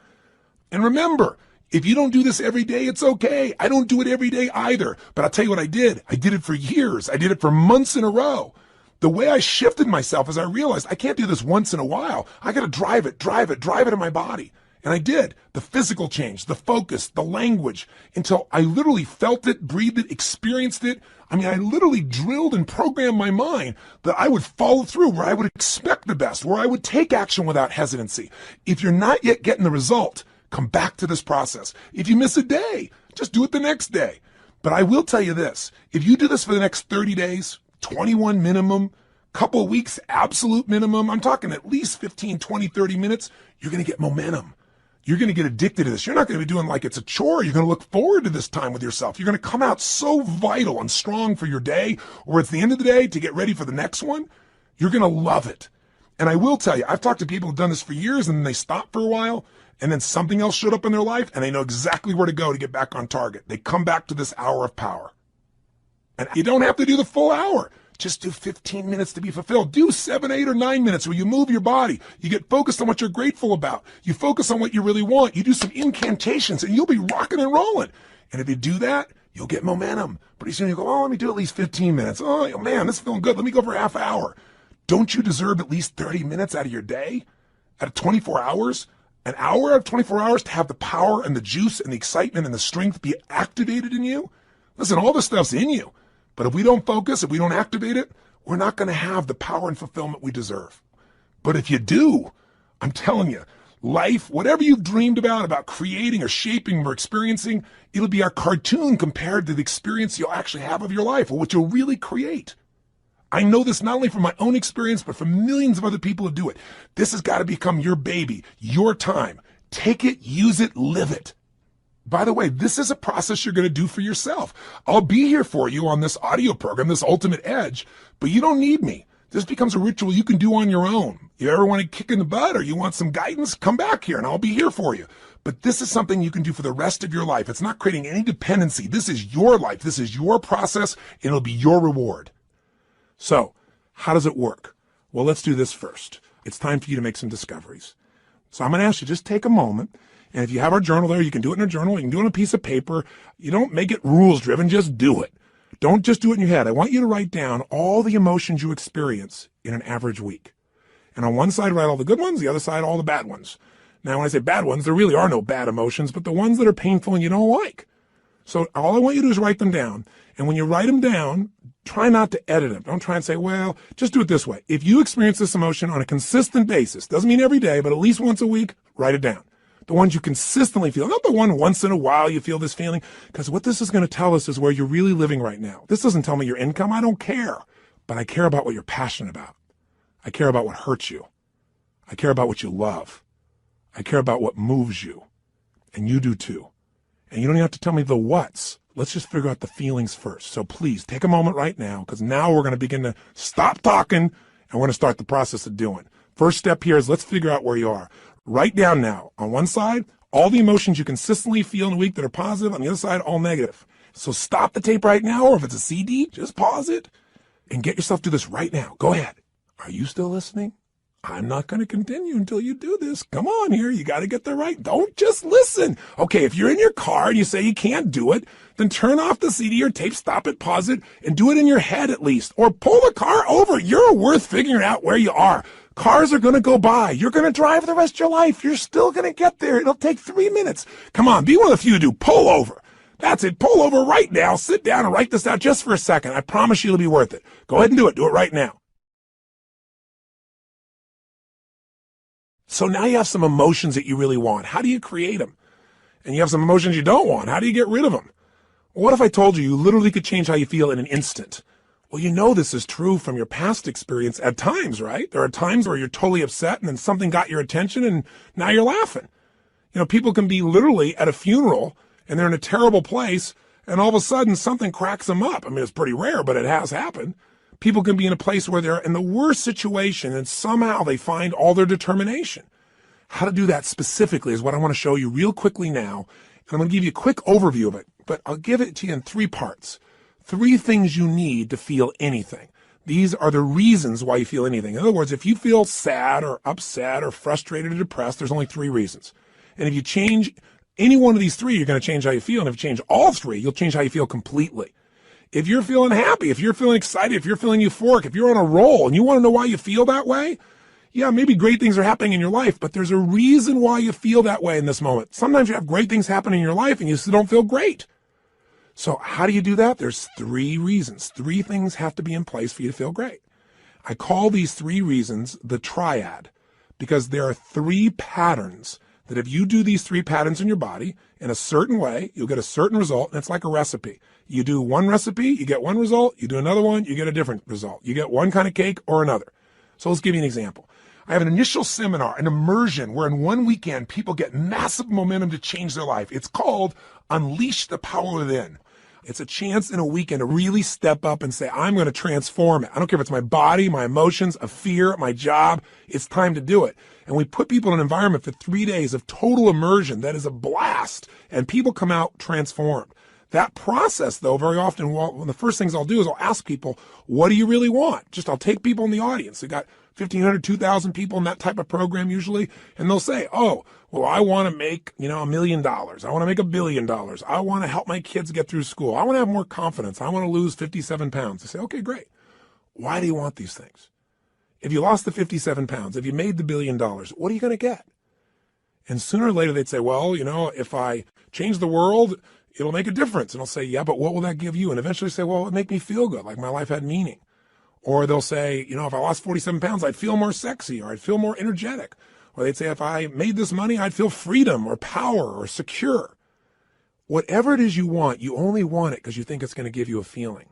And remember, if you don't do this every day, it's okay. I don't do it every day either. But I'll tell you what I did. I did it for years. I did it for months in a row. The way I shifted myself is I realized I can't do this once in a while. I got to drive it in my body. And I did. The physical change, the focus, the language, until I literally felt it, breathed it, experienced it. I literally drilled and programmed my mind that I would follow through, where I would expect the best, where I would take action without hesitancy. If you're not yet getting the result, come back to this process. If you miss a day, just do it the next day. But I will tell you this, if you do this for the next 30 days, 21 minimum, couple of weeks, absolute minimum, I'm talking at least 15, 20, 30 minutes, you're going to get momentum. You're going to get addicted to this. You're not going to be doing like it's a chore. You're going to look forward to this time with yourself. You're going to come out so vital and strong for your day, or at the end of the day to get ready for the next one. You're going to love it. And I will tell you, I've talked to people who've done this for years and then they stop for a while and then something else showed up in their life and they know exactly where to go to get back on target. They come back to this hour of power. And you don't have to do the full hour. Just do 15 minutes to be fulfilled. Do 7, 8, or 9 minutes where you move your body. You get focused on what you're grateful about. You focus on what you really want. You do some incantations and you'll be rocking and rolling. And if you do that, you'll get momentum. Pretty soon you go, oh, let me do at least 15 minutes. Oh, man, this is feeling good. Let me go for a half hour. Don't you deserve at least 30 minutes out of your day? Out of 24 hours? An hour out of 24 hours to have the power and the juice and the excitement and the strength be activated in you? Listen, all this stuff's in you. But if we don't focus, if we don't activate it, we're not going to have the power and fulfillment we deserve. But if you do, I'm telling you, life, whatever you've dreamed about creating or shaping or experiencing, it'll be a cartoon compared to the experience you'll actually have of your life or what you'll really create. I know this not only from my own experience, but from millions of other people who do it. This has got to become your baby, your time. Take it, use it, live it. By the way, this is a process you're going to do for yourself. I'll be here for you on this audio program, this Ultimate Edge, but you don't need me. This becomes a ritual you can do on your own. You ever want to kick in the butt or you want some guidance, come back here and I'll be here for you. But this is something you can do for the rest of your life. It's not creating any dependency. This is your life. This is your process. And it'll be your reward. So how does it work? Well, let's do this first. It's time for you to make some discoveries. So I'm going to ask you, just take a moment. And if you have our journal there, you can do it in a journal. You can do it on a piece of paper. You don't make it rules driven. Just do it. Don't just do it in your head. I want you to write down all the emotions you experience in an average week. And on one side, write all the good ones, the other side, all the bad ones. Now, when I say bad ones, there really are no bad emotions, but the ones that are painful and you don't like. So all I want you to do is write them down. And when you write them down, try not to edit them. Don't try and say, well, just do it this way. If you experience this emotion on a consistent basis, doesn't mean every day, but at least once a week, write it down. The ones you consistently feel, not the one once in a while you feel this feeling, because what this is going to tell us is where you're really living right now. This doesn't tell me your income. I don't care, but I care about what you're passionate about. I care about what hurts you. I care about what you love. I care about what moves you, and you do too. And you don't even have to tell me the what's. Let's just figure out the feelings first. So please take a moment right now, because now we're going to begin to stop talking and we're going to start the process of doing. First step here is let's figure out where you are. Write down now, on one side, all the emotions you consistently feel in a week that are positive, on the other side, all negative. So stop the tape right now, or if it's a CD, just pause it and get yourself to this right now. Go ahead. Are you still listening? I'm not going to continue until you do this. Come on here. You got to get the right. Don't just listen. Okay, if you're in your car and you say you can't do it, then turn off the CD or tape, stop it, pause it, and do it in your head at least. Or pull the car over. You're worth figuring out where you are. Cars are going to go by. You're going to drive the rest of your life. You're still going to get there. It'll take 3 minutes. Come on, be one of the few to do. Pull over. That's it. Pull over right now. Sit down and write this out just for a second. I promise you it'll be worth it. Go ahead and do it. Do it right now. So now you have some emotions that you really want. How do you create them? And you have some emotions you don't want. How do you get rid of them? Well, what if I told you you literally could change how you feel in an instant? Well, you know this is true from your past experience at times, right? There are times where you're totally upset and then something got your attention and now you're laughing. You know, people can be literally at a funeral and they're in a terrible place and all of a sudden something cracks them up. I mean, it's pretty rare, but it has happened. People can be in a place where they're in the worst situation and somehow they find all their determination. How to do that specifically is what I want to show you real quickly now. And I'm going to give you a quick overview of it, but I'll give it to you in 3 parts. 3 things you need to feel anything. These are the reasons why you feel anything. In other words, if you feel sad or upset or frustrated or depressed, there's only 3 reasons. And if you change any one of these 3, you're going to change how you feel. And if you change all 3, you'll change how you feel completely. If you're feeling happy, if you're feeling excited, if you're feeling euphoric, if you're on a roll and you want to know why you feel that way, yeah, maybe great things are happening in your life, but there's a reason why you feel that way in this moment. Sometimes you have great things happen in your life and you still don't feel great. So how do you do that? There's 3 reasons. 3 things have to be in place for you to feel great. I call these 3 reasons the triad because there are 3 patterns that if you do these 3 patterns in your body in a certain way, you'll get a certain result, and it's like a recipe. You do one recipe, you get one result. You do another one, you get a different result. You get one kind of cake or another. So let's give you an example. I have an initial seminar, an immersion, where in one weekend, people get massive momentum to change their life. It's called Unleash the Power Within. It's a chance in a weekend to really step up and say, I'm going to transform it. I don't care if it's my body, my emotions, a fear, my job. It's time to do it. And we put people in an environment for 3 days of total immersion. That is a blast. And people come out transformed. That process, though, very often, one of the first things I'll do is I'll ask people, what do you really want? I'll take people in the audience. We got 1,500, 2,000 people in that type of program usually. And they'll say, oh, well, I want to make, $1 million. I want to make $1 billion. I want to help my kids get through school. I want to have more confidence. I want to lose 57 pounds. I say, okay, great. Why do you want these things? If you lost the 57 pounds, if you made the $1 billion, what are you going to get? And sooner or later they'd say, well, if I change the world, it'll make a difference. And I'll say, yeah, but what will that give you? And eventually say, well, it'll make me feel good, like my life had meaning. Or they'll say, if I lost 47 pounds, I'd feel more sexy or I'd feel more energetic. Or they'd say, if I made this money, I'd feel freedom or power or secure. Whatever it is you want, you only want it because you think it's going to give you a feeling.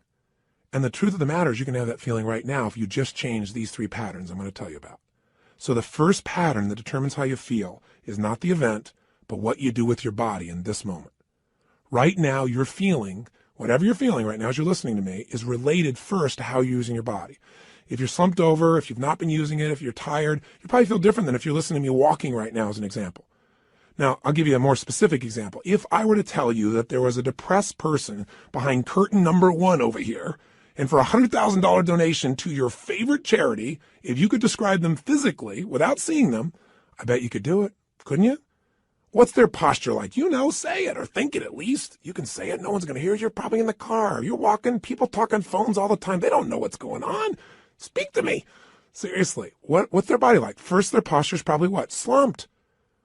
And the truth of the matter is you can have that feeling right now if you just change these 3 patterns I'm going to tell you about. So the first pattern that determines how you feel is not the event, but what you do with your body in this moment. Right now, you're feeling, whatever you're feeling right now as you're listening to me, is related first to how you're using your body. If you're slumped over, if you've not been using it, if you're tired, you probably feel different than if you're listening to me walking right now as an example. Now, I'll give you a more specific example. If I were to tell you that there was a depressed person behind curtain number 1 over here, and for a $100,000 donation to your favorite charity, if you could describe them physically without seeing them, I bet you could do it, couldn't you? What's their posture like? You know, say it or think it at least. You can say it. No one's going to hear it. You're probably in the car. You're walking. People talk on phones all the time. They don't know what's going on. Speak to me. Seriously, what's their body like? First, their posture's probably what? Slumped.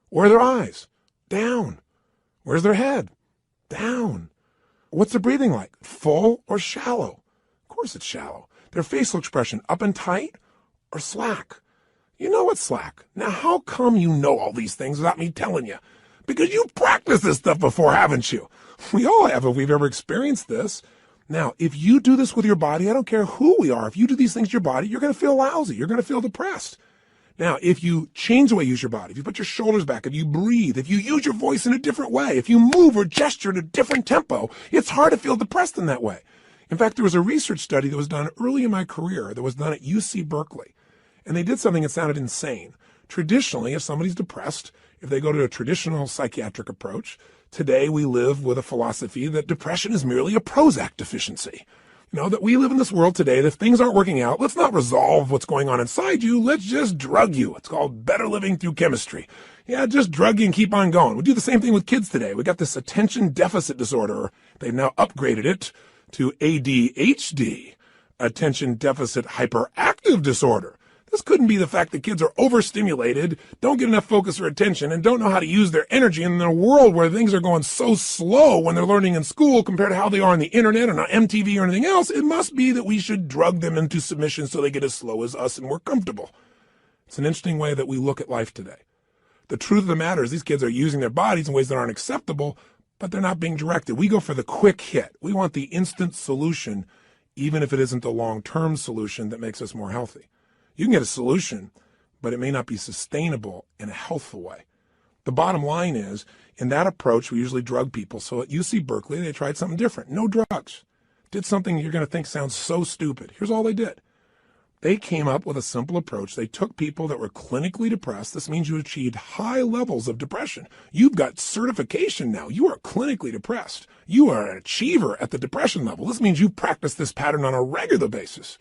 Where are their eyes? Down. Where's their head? Down. What's their breathing like? Full or shallow? Of course it's shallow. Their facial expression, up and tight or slack? You know it's slack. Now, how come you know all these things without me telling you? Because you've practiced this stuff before, haven't you? We all have if we've ever experienced this. Now, if you do this with your body, I don't care who we are. If you do these things to your body, you're going to feel lousy. You're going to feel depressed. Now, if you change the way you use your body, if you put your shoulders back, if you breathe, if you use your voice in a different way, if you move or gesture in a different tempo, it's hard to feel depressed in that way. In fact, there was a research study that was done early in my career that was done at UC Berkeley. And they did something that sounded insane. Traditionally, if somebody's depressed, if they go to a traditional psychiatric approach, today we live with a philosophy that depression is merely a Prozac deficiency. You know, that we live in this world today that if things aren't working out, let's not resolve what's going on inside you. Let's just drug you. It's called better living through chemistry. Yeah, just drug you and keep on going. We do the same thing with kids today. We got this attention deficit disorder. They've now upgraded it to ADHD, attention deficit hyperactive disorder. This couldn't be the fact that kids are overstimulated, don't get enough focus or attention, and don't know how to use their energy in a world where things are going so slow when they're learning in school compared to how they are on the internet and on MTV or anything else. It must be that we should drug them into submission so they get as slow as us and we're comfortable. It's an interesting way that we look at life today. The truth of the matter is these kids are using their bodies in ways that aren't acceptable, but they're not being directed. We go for the quick hit. We want the instant solution, even if it isn't the long-term solution that makes us more healthy. You can get a solution, but it may not be sustainable in a healthful way. The bottom line is, in that approach, we usually drug people. So at UC Berkeley, they tried something different. No drugs. Did something you're going to think sounds so stupid. Here's all they did. They came up with a simple approach. They took people that were clinically depressed. This means you achieved high levels of depression. You've got certification now. You are clinically depressed. You are an achiever at the depression level. This means you practice this pattern on a regular basis.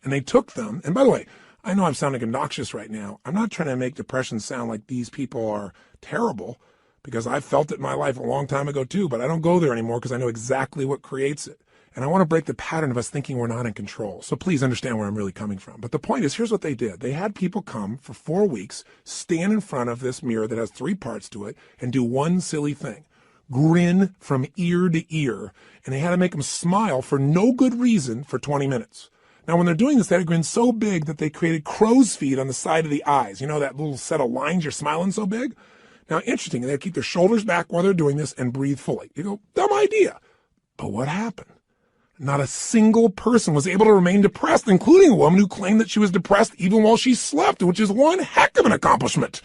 And they took them, and by the way, I know I'm sounding obnoxious right now. I'm not trying to make depression sound like these people are terrible, because I felt it in my life a long time ago too, but I don't go there anymore because I know exactly what creates it. And I want to break the pattern of us thinking we're not in control. So please understand where I'm really coming from. But the point is, here's what they did. They had people come for 4 weeks, stand in front of this mirror that has 3 parts to it, and do one silly thing. Grin from ear to ear. And they had to make them smile for no good reason for 20 minutes. Now, when they're doing this, they had a grin so big that they created crow's feet on the side of the eyes. You know, that little set of lines, you're smiling so big? Now, interesting, they keep their shoulders back while they're doing this and breathe fully. You go, dumb idea. But what happened? Not a single person was able to remain depressed, including a woman who claimed that she was depressed even while she slept, which is one heck of an accomplishment.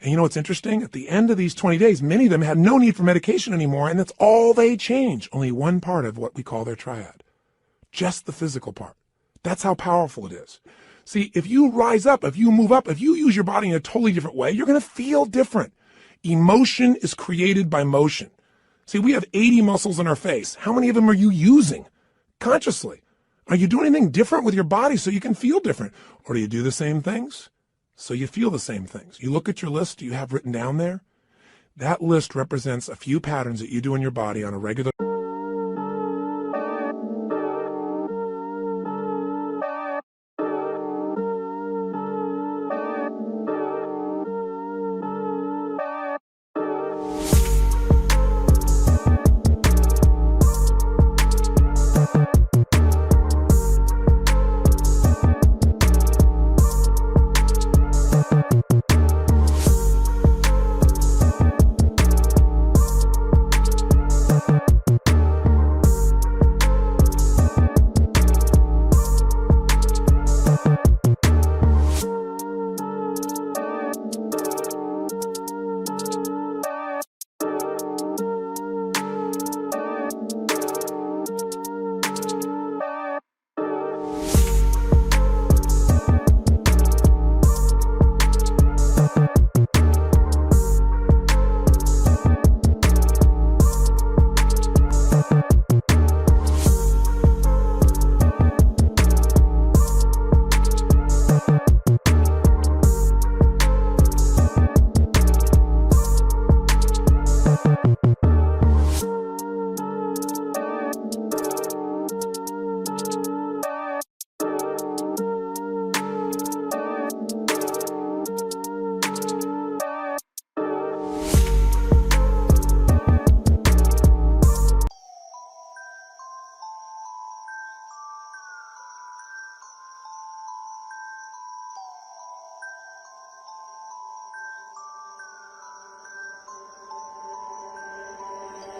And you know what's interesting? At the end of these 20 days, many of them had no need for medication anymore, and that's all they changed. Only one part of what we call their triad. Just the physical part. That's how powerful it is. See, if you rise up, if you move up, if you use your body in a totally different way, you're going to feel different. Emotion is created by motion. See, we have 80 muscles in our face. How many of them are you using consciously? Are you doing anything different with your body so you can feel different? Or do you do the same things so you feel the same things? You look at your list you have written down there. That list represents a few patterns that you do in your body on a regular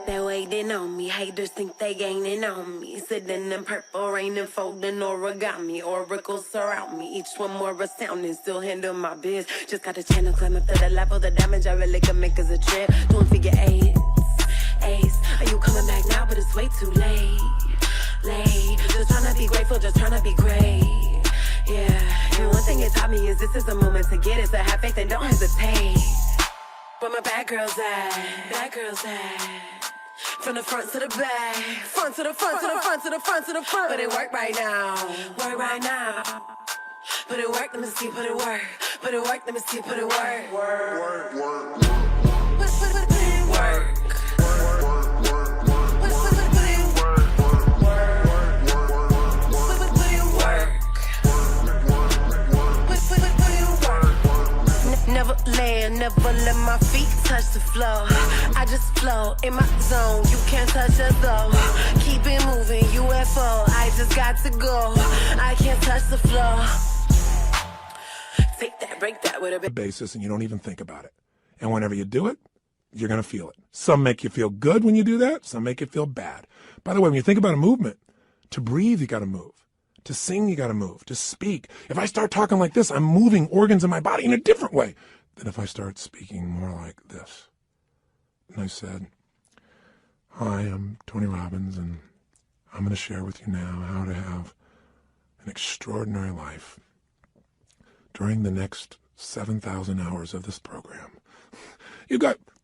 They're waiting on me. Haters think they gaining on me. Sitting in purple rain and folding origami. Oracles surround me. Each one more astounding. Still handle my biz. Just got a channel climb up to the level. The damage I really can make is a trip. Doing figure eights. Ace, are you coming back now? But it's way too late. Just trying to be grateful. Just trying to be great. Yeah. And one thing it taught me is this is the moment to get it. So have faith and don't hesitate. Where my bad girls at? Bad girls at? From the front to the back, front to the front to the front to the front to the front. But it work right now, work right now. Put it work, let me see, put it work. Put it work, let me see, put it work. Work. Put it work. Never land, never let my feet touch the floor. I just flow in my zone, you can't touch us though. Keep it moving, UFO, I just got to go. I can't touch the floor. Take that, break that with a bit. Basis, and you don't even think about it. And whenever you do it, you're going to feel it. Some make you feel good when you do that. Some make you feel bad. By the way, when you think about a movement, to breathe, you got to move. To sing, you got to move. To speak. If I start talking like this, I'm moving organs in my body in a different way than if I start speaking more like this. And I said, hi, I'm Tony Robbins, and I'm going to share with you now how to have an extraordinary life during the next 7,000 hours of this program.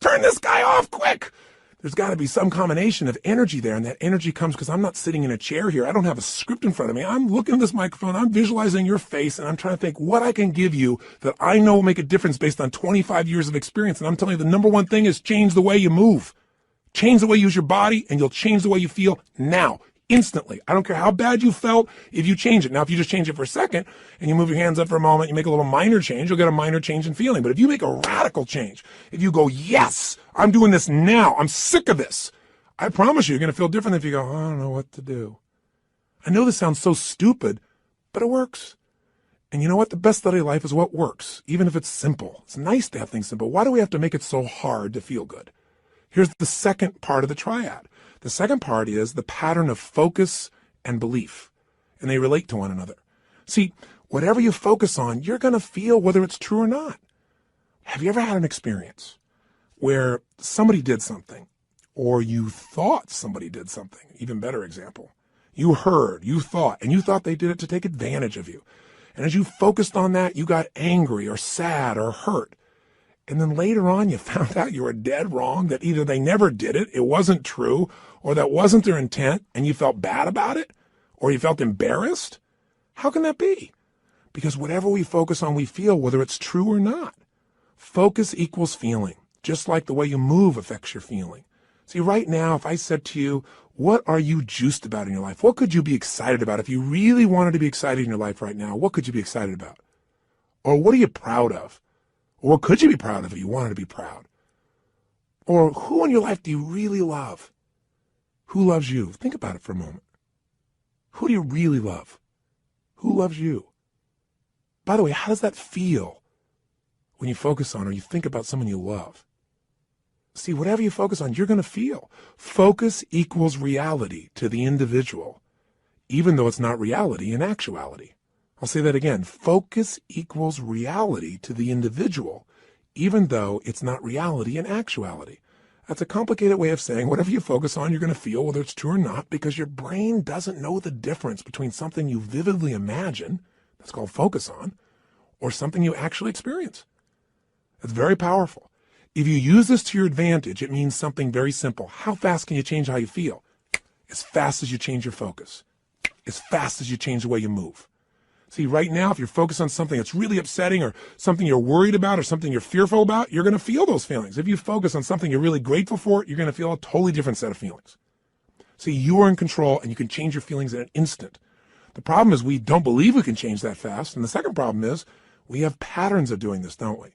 Turn this guy off quick. There's got to be some combination of energy there, and that energy comes because I'm not sitting in a chair here. I don't have a script in front of me. I'm looking at this microphone. I'm visualizing your face, and I'm trying to think what I can give you that I know will make a difference based on 25 years of experience. And I'm telling you, the number one thing is change the way you move. Change the way you use your body, and you'll change the way you feel now, instantly. I don't care how bad you felt if you change it. Now, if you just change it for a second and you move your hands up for a moment, you make a little minor change, you'll get a minor change in feeling. But if you make a radical change, if you go, yes, I'm doing this now, I'm sick of this, I promise you're going to feel different if you go, I don't know what to do. I know this sounds so stupid, but it works. And you know what? The best study of life is what works, even if it's simple. It's nice to have things simple. Why do we have to make it so hard to feel good? Here's the second part of the triad. The second part is the pattern of focus and belief, and they relate to one another. See, whatever you focus on, you're going to feel whether it's true or not. Have you ever had an experience where somebody did something, or you thought somebody did something? Even better example. You heard, you thought, and you thought they did it to take advantage of you. And as you focused on that, you got angry or sad or hurt. And then later on, you found out you were dead wrong, that either they never did it, it wasn't true, or that wasn't their intent, and you felt bad about it, or you felt embarrassed. How can that be? Because whatever we focus on, we feel, whether it's true or not. Focus equals feeling, just like the way you move affects your feeling. See, right now, if I said to you, what are you juiced about in your life? What could you be excited about? If you really wanted to be excited in your life right now, what could you be excited about? Or what are you proud of? Or what could you be proud of if you wanted to be proud? Or who in your life do you really love? Who loves you? Think about it for a moment. Who do you really love? Who loves you? By the way, how does that feel when you focus on or you think about someone you love? See, whatever you focus on, you're going to feel. Focus equals reality to the individual, even though it's not reality in actuality. I'll say that again. Focus equals reality to the individual, even though it's not reality in actuality. That's a complicated way of saying whatever you focus on, you're going to feel, whether it's true or not, because your brain doesn't know the difference between something you vividly imagine, that's called focus on, or something you actually experience. It's very powerful. If you use this to your advantage, it means something very simple. How fast can you change how you feel? As fast as you change your focus. As fast as you change the way you move. See, right now, if you're focused on something that's really upsetting or something you're worried about or something you're fearful about, you're going to feel those feelings. If you focus on something you're really grateful for, you're going to feel a totally different set of feelings. See, you are in control and you can change your feelings in an instant. The problem is we don't believe we can change that fast. And the second problem is we have patterns of doing this, don't we?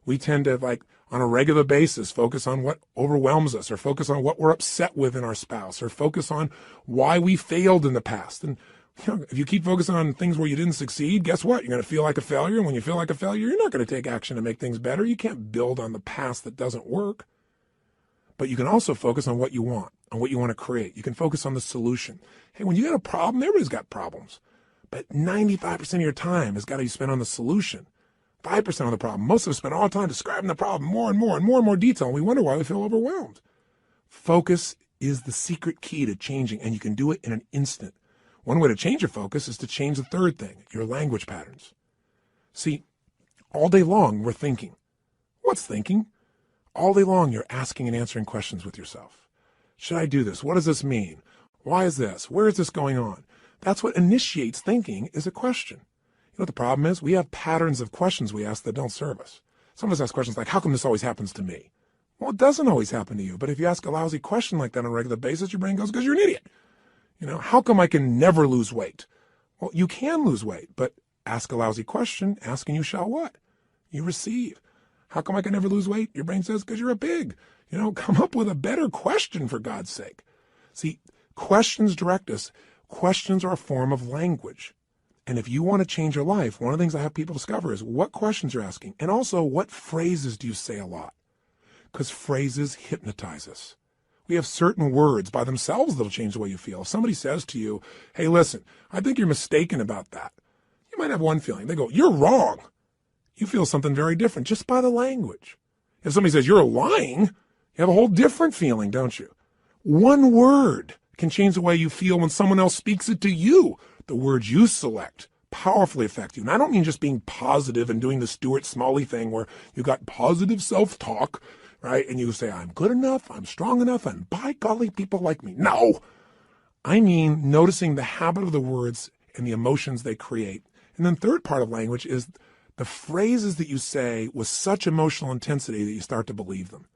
We tend to, on a regular basis, focus on what overwhelms us or focus on what we're upset with in our spouse or focus on why we failed in the past. And if you keep focusing on things where you didn't succeed, guess what? You're going to feel like a failure. And when you feel like a failure, you're not going to take action to make things better. You can't build on the past that doesn't work. But you can also focus on what you want, on what you want to create. You can focus on the solution. Hey, when you got a problem, everybody's got problems. But 95% of your time has got to be spent on the solution. 5% on the problem. Most of us spend all the time describing the problem more and more and more and more detail, and we wonder why we feel overwhelmed. Focus is the secret key to changing, and you can do it in an instant. One way to change your focus is to change the third thing, your language patterns. See, all day long we're thinking. What's thinking? All day long you're asking and answering questions with yourself. Should I do this? What does this mean? Why is this? Where is this going on? That's what initiates thinking, is a question. You know what the problem is? We have patterns of questions we ask that don't serve us. Some of us ask questions like, how come this always happens to me? Well, it doesn't always happen to you. But if you ask a lousy question like that on a regular basis, your brain goes, because you're an idiot. You know, how come I can never lose weight? Well, you can lose weight, but ask a lousy question, ask and you shall what? You receive. How come I can never lose weight? Your brain says, because you're a pig. You know, come up with a better question, for God's sake. See, questions direct us. Questions are a form of language. And if you want to change your life, one of the things I have people discover is what questions you're asking. And also, what phrases do you say a lot? Because phrases hypnotize us. We have certain words by themselves that'll change the way you feel. If somebody says to you, hey, listen, I think you're mistaken about that. You might have one feeling. They go, you're wrong. You feel something very different just by the language. If somebody says you're lying, you have a whole different feeling, don't you? One word can change the way you feel when someone else speaks it to you. The words you select powerfully affect you. And I don't mean just being positive and doing the Stuart Smalley thing where you got positive self-talk, right? And you say, I'm good enough, I'm strong enough, and by golly, people like me. No, I mean noticing the habit of the words and the emotions they create. And then third part of language is the phrases that you say with such emotional intensity that you start to believe them.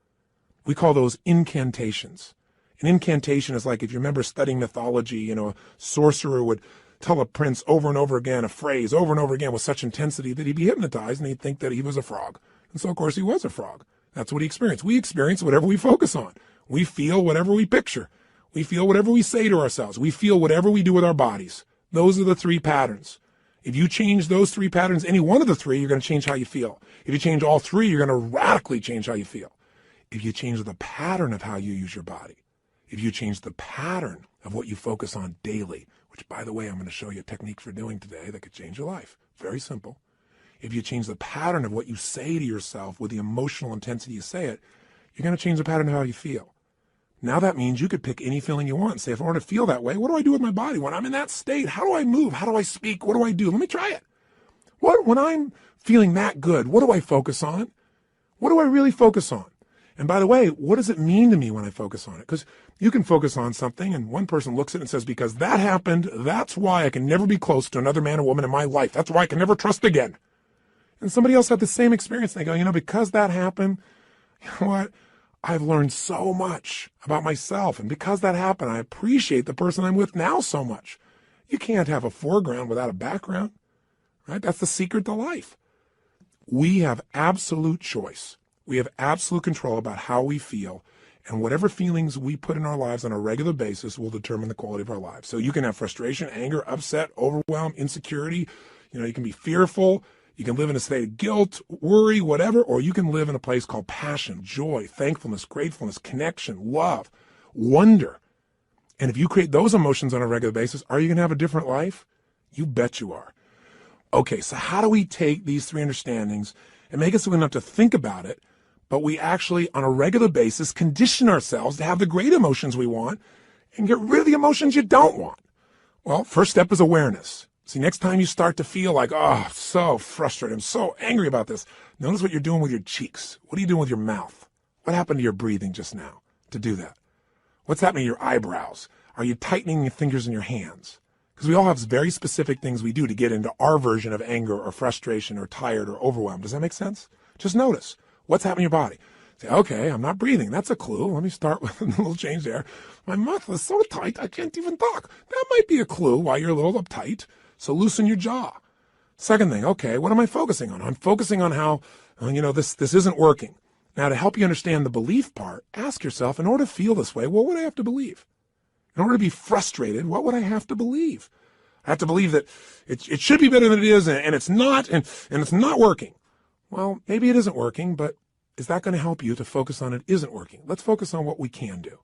We call those incantations. An incantation is like, if you remember studying mythology, you know, a sorcerer would tell a prince over and over again a phrase over and over again with such intensity that he'd be hypnotized and he'd think that he was a frog. And so, of course, he was a frog. That's what he experienced. We experience whatever we focus on. We feel whatever we picture. We feel whatever we say to ourselves. We feel whatever we do with our bodies. Those are the three patterns. If you change those three patterns, any one of the three, you're going to change how you feel. If you change all three, you're going to radically change how you feel. If you change the pattern of how you use your body, if you change the pattern of what you focus on daily, which, by the way, I'm going to show you a technique for doing today that could change your life. Very simple. If you change the pattern of what you say to yourself with the emotional intensity you say it, you're going to change the pattern of how you feel. Now that means you could pick any feeling you want and say, if I want to feel that way, what do I do with my body? When I'm in that state, how do I move? How do I speak? What do I do? Let me try it. When I'm feeling that good, what do I focus on? What do I really focus on? And by the way, what does it mean to me when I focus on it? Because you can focus on something and one person looks at it and says, because that happened, that's why I can never be close to another man or woman in my life. That's why I can never trust again. And somebody else had the same experience. And they go, you know, because that happened, you know what? I've learned so much about myself. And because that happened, I appreciate the person I'm with now so much. You can't have a foreground without a background, right? That's the secret to life. We have absolute choice. We have absolute control about how we feel, and whatever feelings we put in our lives on a regular basis will determine the quality of our lives. So you can have frustration, anger, upset, overwhelm, insecurity. You know, you can be fearful. You can live in a state of guilt, worry, whatever, or you can live in a place called passion, joy, thankfulness, gratefulness, connection, love, wonder. And if you create those emotions on a regular basis, are you going to have a different life? You bet you are. Okay, so how do we take these three understandings and make it so we don't have to think about it, but we actually, on a regular basis, condition ourselves to have the great emotions we want and get rid of the emotions you don't want? Well, first step is awareness. See, next time you start to feel like, oh, I'm so frustrated, I'm so angry about this, notice what you're doing with your cheeks. What are you doing with your mouth? What happened to your breathing just now to do that? What's happening to your eyebrows? Are you tightening your fingers in your hands? Because we all have very specific things we do to get into our version of anger or frustration or tired or overwhelmed. Does that make sense? Just notice what's happening in your body. Say, okay, I'm not breathing. That's a clue. Let me start with a little change there. My mouth is so tight, I can't even talk. That might be a clue why you're a little uptight. So loosen your jaw. Second thing, okay, what am I focusing on? I'm focusing on how, this isn't working. Now, to help you understand the belief part, ask yourself, in order to feel this way, what would I have to believe? In order to be frustrated, what would I have to believe? I have to believe that it should be better than it is, and it's not, and it's not working. Well, maybe it isn't working, but is that going to help you to focus on it isn't working? Let's focus on what we can do.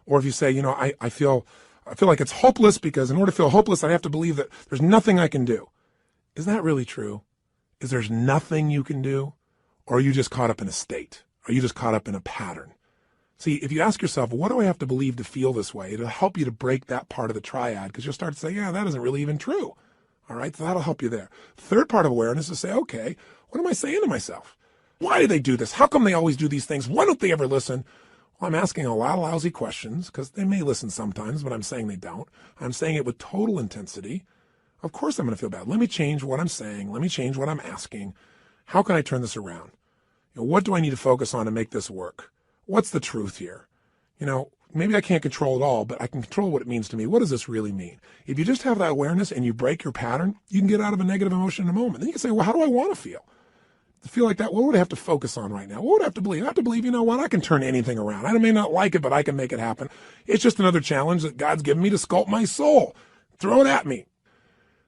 Or if you say, I feel like it's hopeless because in order to feel hopeless, I have to believe that there's nothing I can do. Is that really true? Is there's nothing you can do? Or are you just caught up in a state? Are you just caught up in a pattern? See, if you ask yourself, what do I have to believe to feel this way? It'll help you to break that part of the triad because you'll start to say, yeah, that isn't really even true. All right, so that'll help you there. Third part of awareness is to say, okay, what am I saying to myself? Why do they do this? How come they always do these things? Why don't they ever listen? Well, I'm asking a lot of lousy questions because they may listen sometimes, but I'm saying they don't. I'm saying it with total intensity. Of course I'm going to feel bad. Let me change what I'm saying. Let me change what I'm asking. How can I turn this around? What do I need to focus on to make this work? What's the truth here? Maybe I can't control it all, but I can control what it means to me. What does this really mean? If you just have that awareness and you break your pattern, you can get out of a negative emotion in a moment. Then you can say, well, how do I want to feel? To feel like that, what would I have to focus on right now? What would I have to believe? I have to believe, I can turn anything around. I may not like it, but I can make it happen. It's just another challenge that God's given me to sculpt my soul. Throw it at me.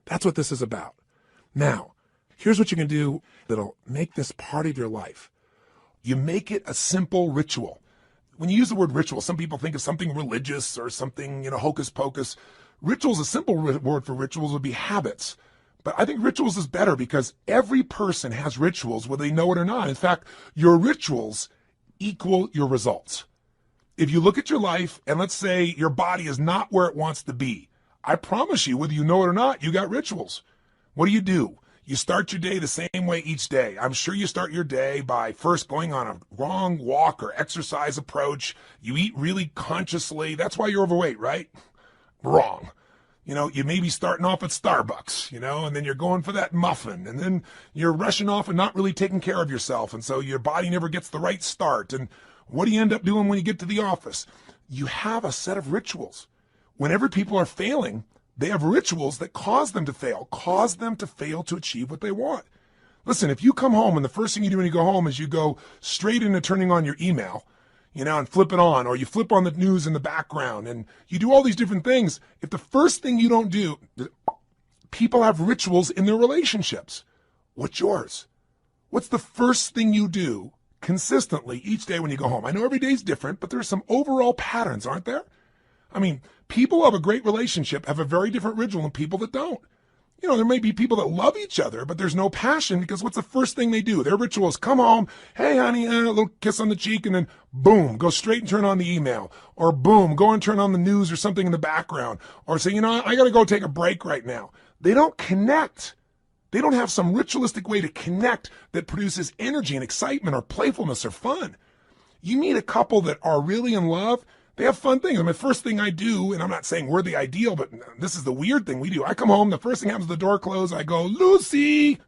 That's what this is about. Now, here's what you can do that'll make this part of your life. You make it a simple ritual. When you use the word ritual, some people think of something religious or something, hocus pocus. Rituals, a simple word for rituals would be habits. But I think rituals is better because every person has rituals, whether they know it or not. In fact, your rituals equal your results. If you look at your life and let's say your body is not where it wants to be, I promise you, whether you know it or not, you got rituals. What do? You start your day the same way each day. I'm sure you start your day by first going on a wrong walk or exercise approach. You eat really consciously. That's why you're overweight, right? Wrong. You may be starting off at Starbucks, and then you're going for that muffin, and then you're rushing off and not really taking care of yourself. And so your body never gets the right start. And what do you end up doing when you get to the office? You have a set of rituals. Whenever people are failing, they have rituals that cause them to fail to achieve what they want. Listen, if you come home and the first thing you do when you go home is you go straight into turning on your email, and flip it on, or you flip on the news in the background, and you do all these different things. If the first thing you don't do, people have rituals in their relationships. What's yours? What's the first thing you do consistently each day when you go home? I know every day's different, but there's some overall patterns, aren't there? People who have a great relationship have a very different ritual than people that don't. There may be people that love each other, but there's no passion because what's the first thing they do? Their ritual is come home, hey, honey, a little kiss on the cheek, and then boom, go straight and turn on the email. Or boom, go and turn on the news or something in the background. Or say, I got to go take a break right now. They don't connect. They don't have some ritualistic way to connect that produces energy and excitement or playfulness or fun. You meet a couple that are really in love, they have fun things. The first thing I do, and I'm not saying we're the ideal, but this is the weird thing we do. I come home, the first thing happens, the door closed, I go, Lucy,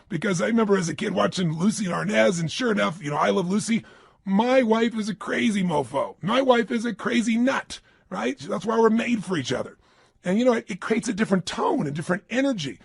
because I remember as a kid watching Lucy and Arnaz, and sure enough, I love Lucy. My wife is a crazy mofo. My wife is a crazy nut, right? That's why we're made for each other. And it creates a different tone, a different energy.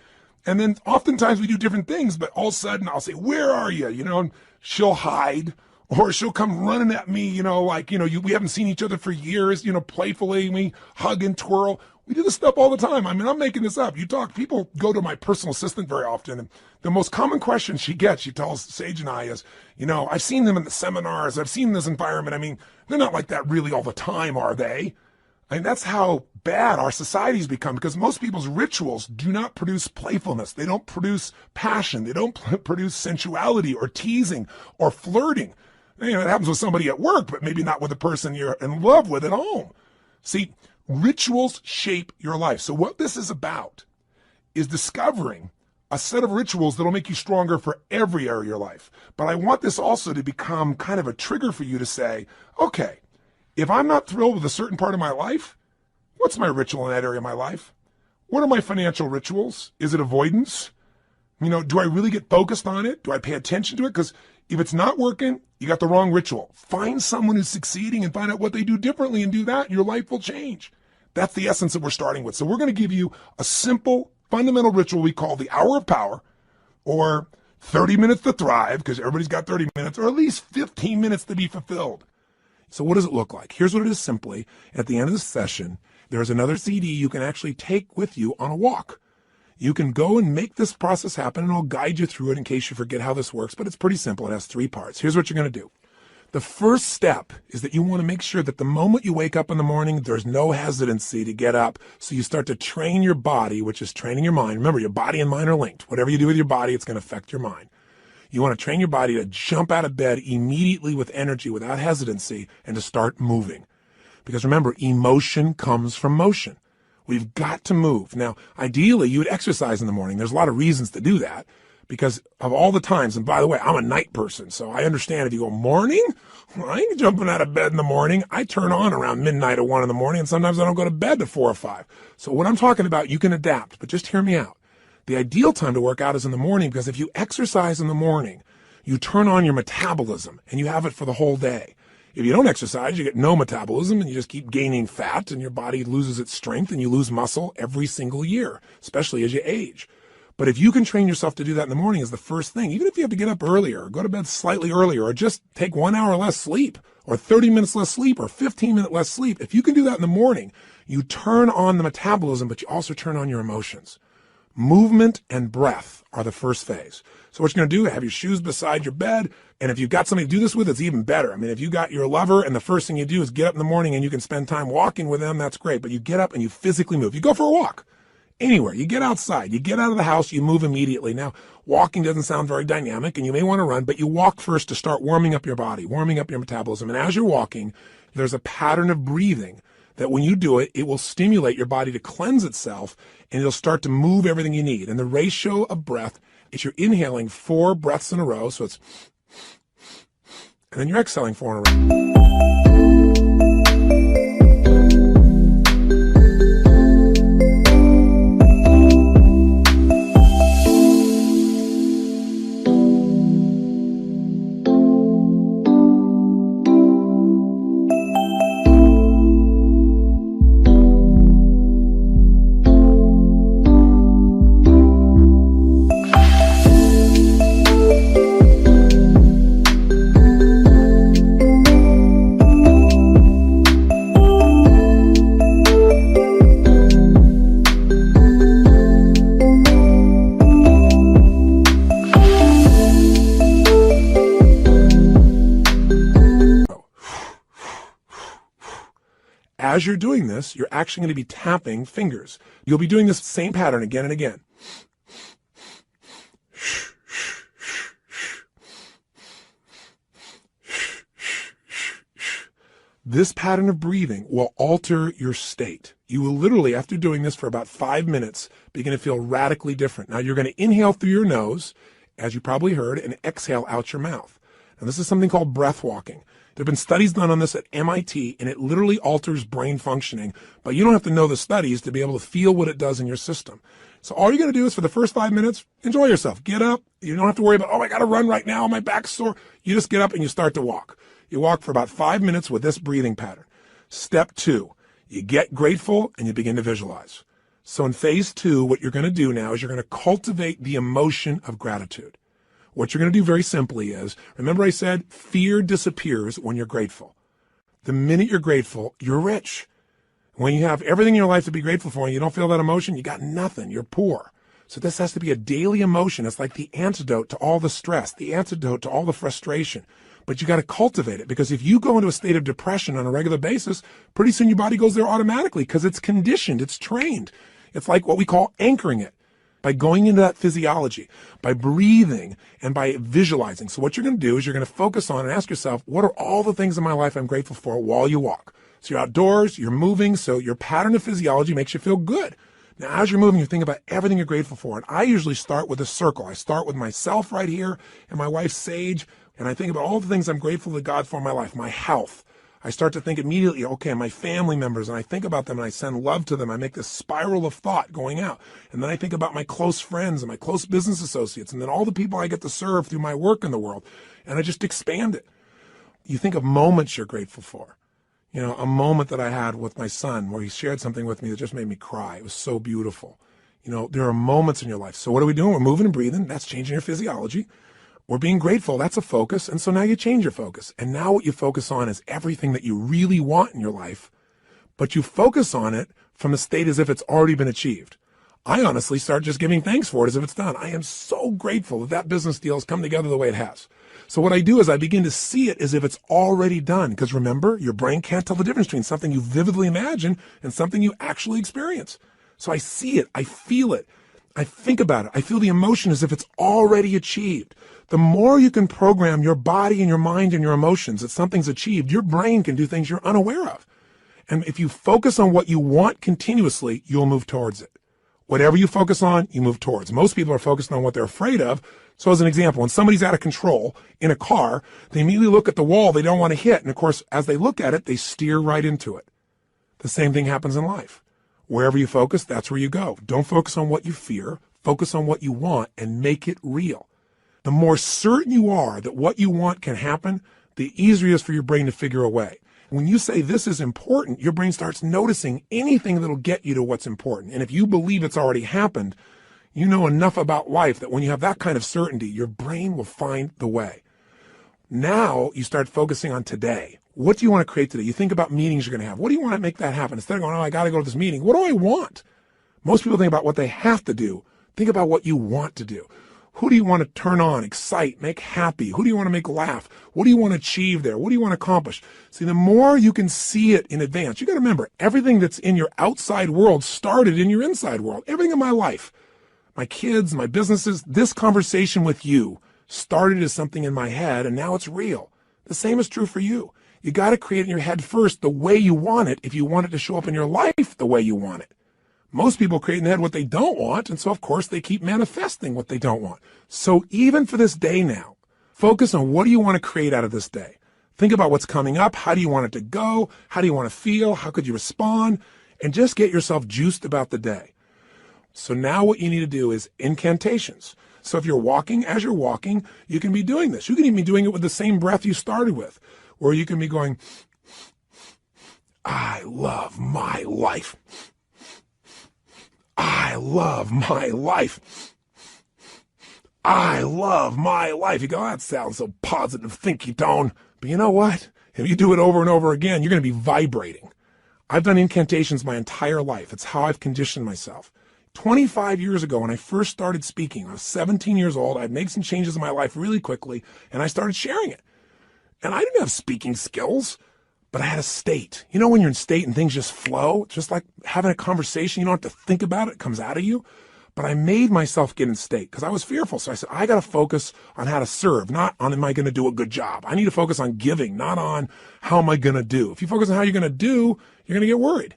And then oftentimes we do different things, but all of a sudden I'll say, where are you? And she'll hide. Or she'll come running at me, we haven't seen each other for years, playfully, we hug and twirl. We do this stuff all the time. I'm making this up. People go to my personal assistant very often, and the most common question she tells Sage and I is, I've seen them in the seminars, I've seen this environment. They're not like that really all the time, are they? That's how bad our society's become because most people's rituals do not produce playfulness. They don't produce passion. They don't produce sensuality or teasing or flirting. It happens with somebody at work, but maybe not with the person you're in love with at home. See, rituals shape your life. So what this is about is discovering a set of rituals that'll make you stronger for every area of your life. But I want this also to become kind of a trigger for you to say, okay, if I'm not thrilled with a certain part of my life, what's my ritual in that area of my life? What are my financial rituals? Is it avoidance? Do I really get focused on it? Do I pay attention to it? Because if it's not working, you got the wrong ritual. Find someone who's succeeding and find out what they do differently and do that, and your life will change. That's the essence that we're starting with. So we're going to give you a simple, fundamental ritual we call the hour of power, or 30 minutes to thrive, because everybody's got 30 minutes, or at least 15 minutes to be fulfilled. So what does it look like? Here's what it is simply. At the end of the session, there's another CD you can actually take with you on a walk. You can go and make this process happen, and I'll guide you through it in case you forget how this works, but it's pretty simple. It has 3 parts. Here's what you're going to do. The first step is that you want to make sure that the moment you wake up in the morning, there's no hesitancy to get up. So you start to train your body, which is training your mind. Remember, your body and mind are linked. Whatever you do with your body, it's going to affect your mind. You want to train your body to jump out of bed immediately with energy, without hesitancy, and to start moving. Because remember, emotion comes from motion. We've got to move. Now, ideally, you would exercise in the morning. There's a lot of reasons to do that because of all the times. And by the way, I'm a night person, so I understand if you go morning, I ain't jumping out of bed in the morning. I turn on around midnight or 1 in the morning, and sometimes I don't go to bed to 4 or 5. So what I'm talking about, you can adapt, but just hear me out. The ideal time to work out is in the morning, because if you exercise in the morning, you turn on your metabolism and you have it for the whole day. If you don't exercise, you get no metabolism and you just keep gaining fat and your body loses its strength and you lose muscle every single year, especially as you age. But if you can train yourself to do that in the morning as the first thing, even if you have to get up earlier or go to bed slightly earlier or just take 1 hour less sleep or 30 minutes less sleep or 15 minutes less sleep, if you can do that in the morning, you turn on the metabolism, but you also turn on your emotions. Movement and breath are the first phase. So what you're going to do, have your shoes beside your bed. And if you've got somebody to do this with, it's even better. I mean, if you got your lover and the first thing you do is get up in the morning and you can spend time walking with them, that's great. But you get up and you physically move. You go for a walk anywhere. You get outside. You get out of the house. You move immediately. Now, walking doesn't sound very dynamic and you may want to run, but you walk first to start warming up your body, warming up your metabolism. And as you're walking, there's a pattern of breathing that when you do it, it will stimulate your body to cleanse itself and it'll start to move everything you need. And the ratio of breath is you're inhaling 4 breaths in a row. So it's, and then you're exhaling 4 in a row. As you're doing this, you're actually going to be tapping fingers. You'll be doing this same pattern again and again. This pattern of breathing will alter your state. You will literally, after doing this for about 5 minutes, begin to feel radically different. Now, you're going to inhale through your nose, as you probably heard, and exhale out your mouth. Now, this is something called breath walking. There have been studies done on this at MIT, and it literally alters brain functioning, but you don't have to know the studies to be able to feel what it does in your system. So all you're going to do is for the first 5 minutes, enjoy yourself. Get up. You don't have to worry about, oh, I got to run right now. My back's sore. You just get up and you start to walk. You walk for about 5 minutes with this breathing pattern. Step 2, you get grateful and you begin to visualize. So in phase 2, what you're going to do now is you're going to cultivate the emotion of gratitude. What you're going to do very simply is, remember I said fear disappears when you're grateful. The minute you're grateful, you're rich. When you have everything in your life to be grateful for and you don't feel that emotion, you got nothing. You're poor. So this has to be a daily emotion. It's like the antidote to all the stress, the antidote to all the frustration. But you got to cultivate it, because if you go into a state of depression on a regular basis, pretty soon your body goes there automatically because it's conditioned, it's trained. It's like what we call anchoring it. By going into that physiology, by breathing, and by visualizing. So what you're going to do is you're going to focus on and ask yourself, what are all the things in my life I'm grateful for while you walk? So you're outdoors, you're moving, so your pattern of physiology makes you feel good. Now, as you're moving, you think about everything you're grateful for. And I usually start with a circle. I start with myself right here and my wife, Sage, and I think about all the things I'm grateful to God for in my life, my health. I start to think immediately, okay, my family members, and I think about them and I send love to them. I make this spiral of thought going out. And then I think about my close friends and my close business associates and then all the people I get to serve through my work in the world. And I just expand it. You think of moments you're grateful for. You know, a moment that I had with my son where he shared something with me that just made me cry. It was so beautiful. You know, there are moments in your life. So what are we doing? We're moving and breathing. That's changing your physiology. We're being grateful. That's a focus. And so now you change your focus. And now what you focus on is everything that you really want in your life, but you focus on it from a state as if it's already been achieved. I honestly start just giving thanks for it as if it's done. I am so grateful that that business deal has come together the way it has. So what I do is I begin to see it as if it's already done. Because remember, your brain can't tell the difference between something you vividly imagine and something you actually experience. So I see it, I feel it, I think about it, I feel the emotion as if it's already achieved. The more you can program your body and your mind and your emotions that something's achieved, your brain can do things you're unaware of. And if you focus on what you want continuously, you'll move towards it. Whatever you focus on, you move towards. Most people are focused on what they're afraid of. So as an example, when somebody's out of control in a car, they immediately look at the wall they don't want to hit. And of course, as they look at it, they steer right into it. The same thing happens in life. Wherever you focus, that's where you go. Don't focus on what you fear. Focus on what you want and make it real. The more certain you are that what you want can happen, the easier it is for your brain to figure a way. When you say this is important, your brain starts noticing anything that'll get you to what's important. And if you believe it's already happened, you know enough about life that when you have that kind of certainty, your brain will find the way. Now you start focusing on today. What do you want to create today? You think about meetings you're going to have. What do you want to make that happen? Instead of going, oh, I got to go to this meeting. What do I want? Most people think about what they have to do. Think about what you want to do. Who do you want to turn on, excite, make happy? Who do you want to make laugh? What do you want to achieve there? What do you want to accomplish? See, the more you can see it in advance, you got to remember, everything that's in your outside world started in your inside world. Everything in my life, my kids, my businesses, this conversation with you started as something in my head, and now it's real. The same is true for you. You got to create in your head first the way you want it if you want it to show up in your life the way you want it. Most people create in their head what they don't want, and so of course they keep manifesting what they don't want. So even for this day now, focus on what do you want to create out of this day. Think about what's coming up. How do you want it to go? How do you want to feel? How could you respond? And just get yourself juiced about the day. So now what you need to do is incantations. So if you're walking, as you're walking, you can be doing this. You can even be doing it with the same breath you started with, or you can be going, I love my life. I love my life. I love my life. You go, that sounds so positive, thinky tone. But you know what? If you do it over and over again, you're going to be vibrating. I've done incantations my entire life. It's how I've conditioned myself. 25 years ago, when I first started speaking, I was 17 years old. I'd made some changes in my life really quickly, and I started sharing it. And I didn't have speaking skills, but I had a state. You know when you're in state and things just flow? It's just like having a conversation. You don't have to think about it. It comes out of you. But I made myself get in state because I was fearful. So I said, I got to focus on how to serve, not on am I going to do a good job. I need to focus on giving, not on how am I going to do. If you focus on how you're going to do, you're going to get worried.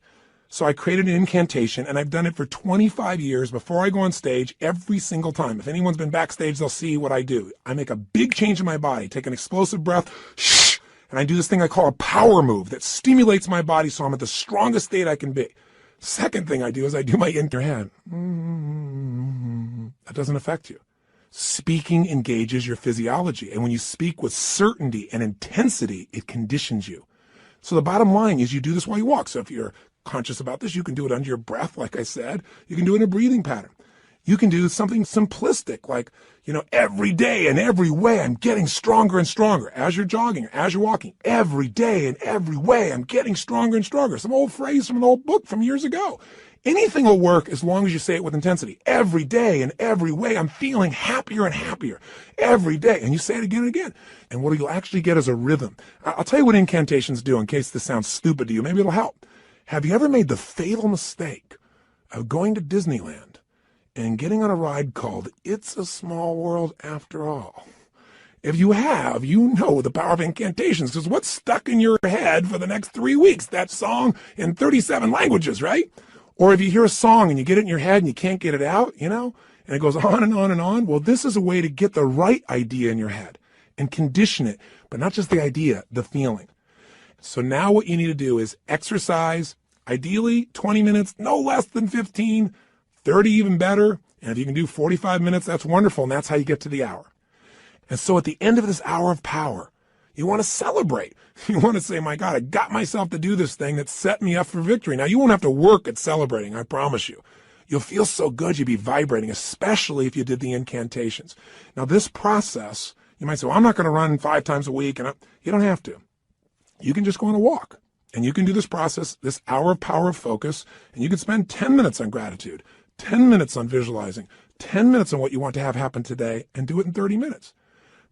So I created an incantation, and I've done it for 25 years before I go on stage every single time. If anyone's been backstage, they'll see what I do. I make a big change in my body, take an explosive breath, shh, and I do this thing I call a power move that stimulates my body so I'm at the strongest state I can be. Second thing I do is I do my in your head. That doesn't affect you. Speaking engages your physiology, and when you speak with certainty and intensity, it conditions you. So the bottom line is you do this while you walk. So if you're conscious about this, you can do it under your breath, like I said. You can do it in a breathing pattern. You can do something simplistic, like, every day and every way I'm getting stronger and stronger. As you're jogging, as you're walking, every day and every way I'm getting stronger and stronger. Some old phrase from an old book from years ago. Anything will work as long as you say it with intensity. Every day and every way I'm feeling happier and happier. Every day. And you say it again and again. And what you'll actually get is a rhythm. I'll tell you what incantations do in case this sounds stupid to you. Maybe it'll help. Have you ever made the fatal mistake of going to Disneyland and getting on a ride called It's a Small World After All? If you have, you know the power of incantations, because what's stuck in your head for the next 3 weeks? That song in 37 languages, right? Or if you hear a song and you get it in your head and you can't get it out, and it goes on and on and on. Well, this is a way to get the right idea in your head and condition it, but not just the idea, the feeling. So now what you need to do is exercise, ideally 20 minutes, no less than 15, 30 even better. And if you can do 45 minutes, that's wonderful. And that's how you get to the hour. And so at the end of this hour of power, you want to celebrate. You want to say, my God, I got myself to do this thing that set me up for victory. Now, you won't have to work at celebrating, I promise you. You'll feel so good, you'll be vibrating, especially if you did the incantations. Now, this process, you might say, well, I'm not going to run 5 times a week. And you don't have to. You can just go on a walk. And you can do this process, this hour of power of focus, and you can spend 10 minutes on gratitude, 10 minutes on visualizing, 10 minutes on what you want to have happen today, and do it in 30 minutes.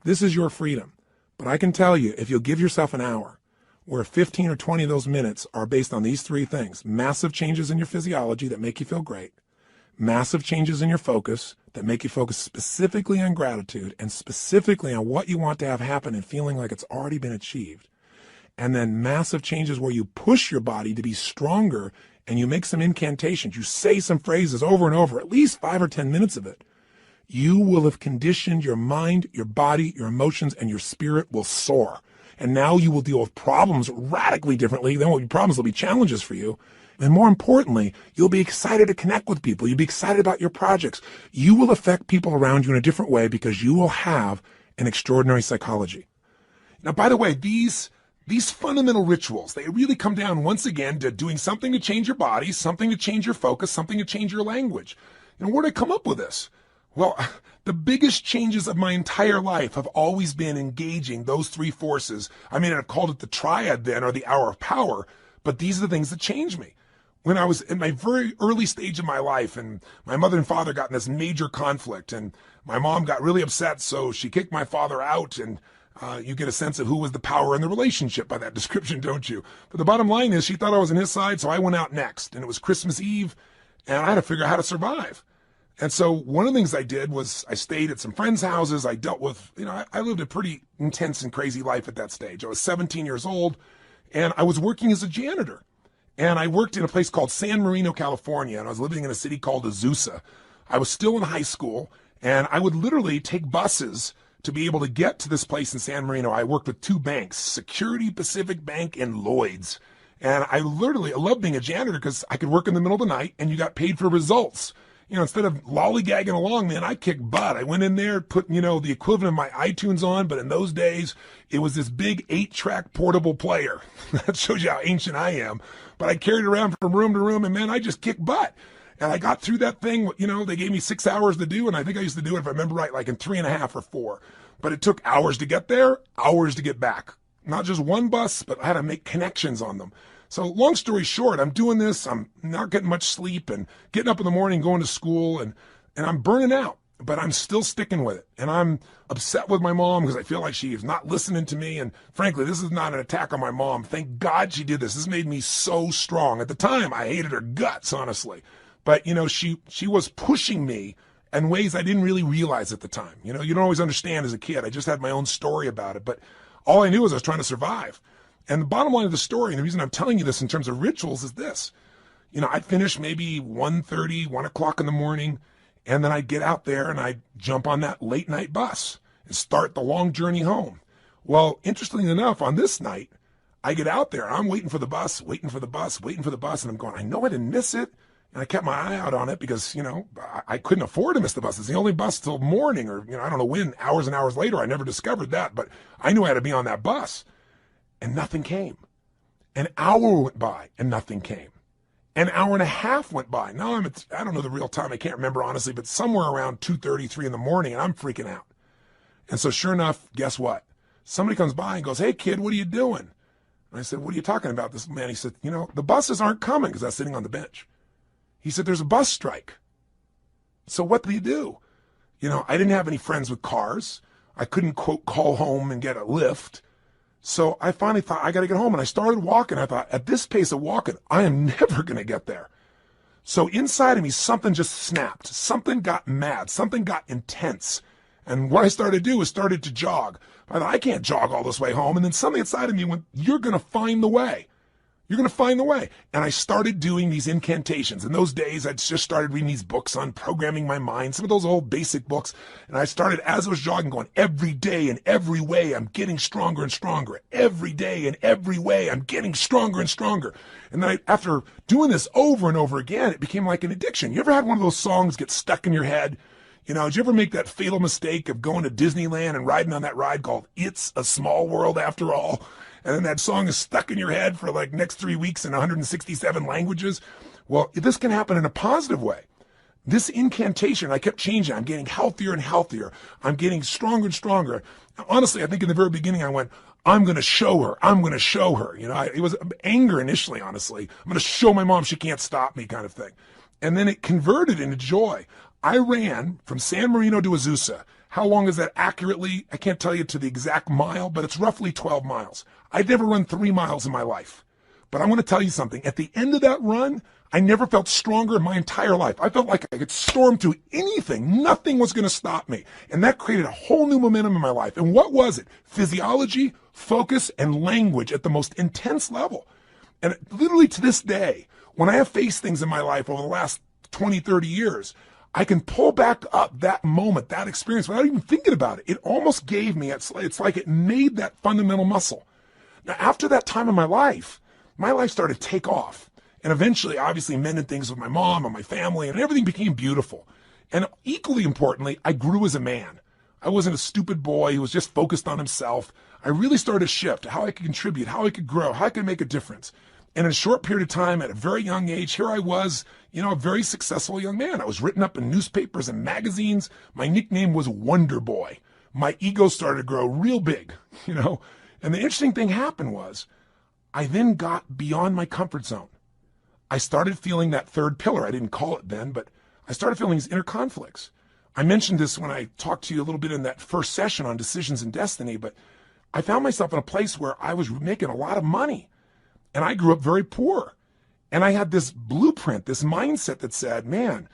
This is your freedom. But I can tell you, if you'll give yourself an hour, where 15 or 20 of those minutes are based on these three things: massive changes in your physiology that make you feel great, massive changes in your focus that make you focus specifically on gratitude and specifically on what you want to have happen and feeling like it's already been achieved, and then massive changes where you push your body to be stronger and you make some incantations, you say some phrases over and over, at least 5 or 10 minutes of it, you will have conditioned your mind, your body, your emotions, and your spirit will soar. And now you will deal with problems radically differently. There won't be problems, there'll be challenges for you. And more importantly, you'll be excited to connect with people. You'll be excited about your projects. You will affect people around you in a different way because you will have an extraordinary psychology. Now, by the way, these fundamental rituals, they really come down once again to doing something to change your body, something to change your focus, something to change your language. And where did I come up with this? Well, the biggest changes of my entire life have always been engaging those three forces. I mean, I've called it the triad then, or the hour of power, but these are the things that changed me. When I was in my very early stage of my life, and my mother and father got in this major conflict, and my mom got really upset, so she kicked my father out, and you get a sense of who was the power in the relationship by that description, don't you? But the bottom line is she thought I was on his side, so I went out next, and it was Christmas Eve, and I had to figure out how to survive. And so one of the things I did was I stayed at some friends' houses. I dealt with, I lived a pretty intense and crazy life at that stage. I was 17 years old, and I was working as a janitor. And I worked in a place called San Marino, California, and I was living in a city called Azusa. I was still in high school, and I would literally take buses to be able to get to this place in San Marino. I worked with two banks, Security Pacific Bank and Lloyd's. And I loved being a janitor because I could work in the middle of the night and you got paid for results. Instead of lollygagging along, man, I kicked butt. I went in there, put, the equivalent of my iTunes on, but in those days, it was this big 8-track portable player. That shows you how ancient I am. But I carried it around from room to room, and man, I just kicked butt. And I got through that thing, they gave me 6 hours to do, and I think I used to do it, if I remember right, like in 3.5 or 4. But it took hours to get there, hours to get back. Not just one bus, but I had to make connections on them. So long story short, I'm doing this, I'm not getting much sleep and getting up in the morning, going to school, and I'm burning out, but I'm still sticking with it. And I'm upset with my mom because I feel like she is not listening to me. And frankly, this is not an attack on my mom. Thank God she did this. This made me so strong. At the time, I hated her guts, honestly. But, she was pushing me in ways I didn't really realize at the time. You don't always understand as a kid. I just had my own story about it. But all I knew was I was trying to survive. And the bottom line of the story, and the reason I'm telling you this in terms of rituals is this. I'd finish maybe 1:30, 1 o'clock in the morning, and then I'd get out there and I'd jump on that late night bus and start the long journey home. Well, interestingly enough, on this night, I get out there, I'm waiting for the bus, and I'm going, I know I didn't miss it. And I kept my eye out on it because, I couldn't afford to miss the bus. It's the only bus till morning, or, I don't know when, hours and hours later. I never discovered that, but I knew I had to be on that bus. And nothing came. An hour went by and nothing came. An hour and a half went by. Now I don't know the real time. I can't remember honestly, but somewhere around 2:30, 3 in the morning, and I'm freaking out. And so sure enough, guess what? Somebody comes by and goes, "Hey kid, what are you doing?" And I said, "What are you talking about?" This man, he said, "The buses aren't coming," because I was sitting on the bench. He said, "There's a bus strike." So what do you do? I didn't have any friends with cars. I couldn't, quote, call home and get a lift. So I finally thought, I got to get home. And I started walking. I thought, at this pace of walking, I am never going to get there. So inside of me, something just snapped. Something got mad. Something got intense. And what I started to do was started to jog. I thought, I can't jog all this way home. And then something inside of me went, you're going to find the way. You're going to find the way. And I started doing these incantations. In those days, I just started reading these books on programming my mind, some of those old basic books. And I started, as I was jogging, going, every day in every way, I'm getting stronger and stronger. Every day in every way, I'm getting stronger and stronger. And then after doing this over and over again, it became like an addiction. You ever had one of those songs get stuck in your head? Did you ever make that fatal mistake of going to Disneyland and riding on that ride called It's a Small World After All? And then that song is stuck in your head for like next 3 weeks in 167 languages. Well, this can happen in a positive way. This incantation, I kept changing. I'm getting healthier and healthier. I'm getting stronger and stronger. Honestly, I think in the very beginning I went, I'm going to show her. I'm going to show her. It was anger initially, honestly. I'm going to show my mom she can't stop me kind of thing. And then it converted into joy. I ran from San Marino to Azusa. How long is that accurately? I can't tell you to the exact mile, but it's roughly 12 miles. I'd never run 3 miles in my life. But I want to tell you something. At the end of that run, I never felt stronger in my entire life. I felt like I could storm through anything. Nothing was going to stop me. And that created a whole new momentum in my life. And what was it? Physiology, focus, and language at the most intense level. And literally to this day, when I have faced things in my life over the last 20, 30 years, I can pull back up that moment, that experience without even thinking about it. It almost gave me, it's like it made that fundamental muscle. Now, after that time in my life started to take off. And eventually, obviously, mended things with my mom and my family, and everything became beautiful. And equally importantly, I grew as a man. I wasn't a stupid boy who was just focused on himself. I really started to shift how I could contribute, how I could grow, how I could make a difference. And in a short period of time, at a very young age, here I was, a very successful young man. I was written up in newspapers and magazines. My nickname was Wonder Boy. My ego started to grow real big, And the interesting thing happened was, I then got beyond my comfort zone. I started feeling that third pillar. I didn't call it then, but I started feeling these inner conflicts. I mentioned this when I talked to you a little bit in that first session on decisions and destiny, but I found myself in a place where I was making a lot of money. And I grew up very poor. And I had this blueprint, this mindset that said, man,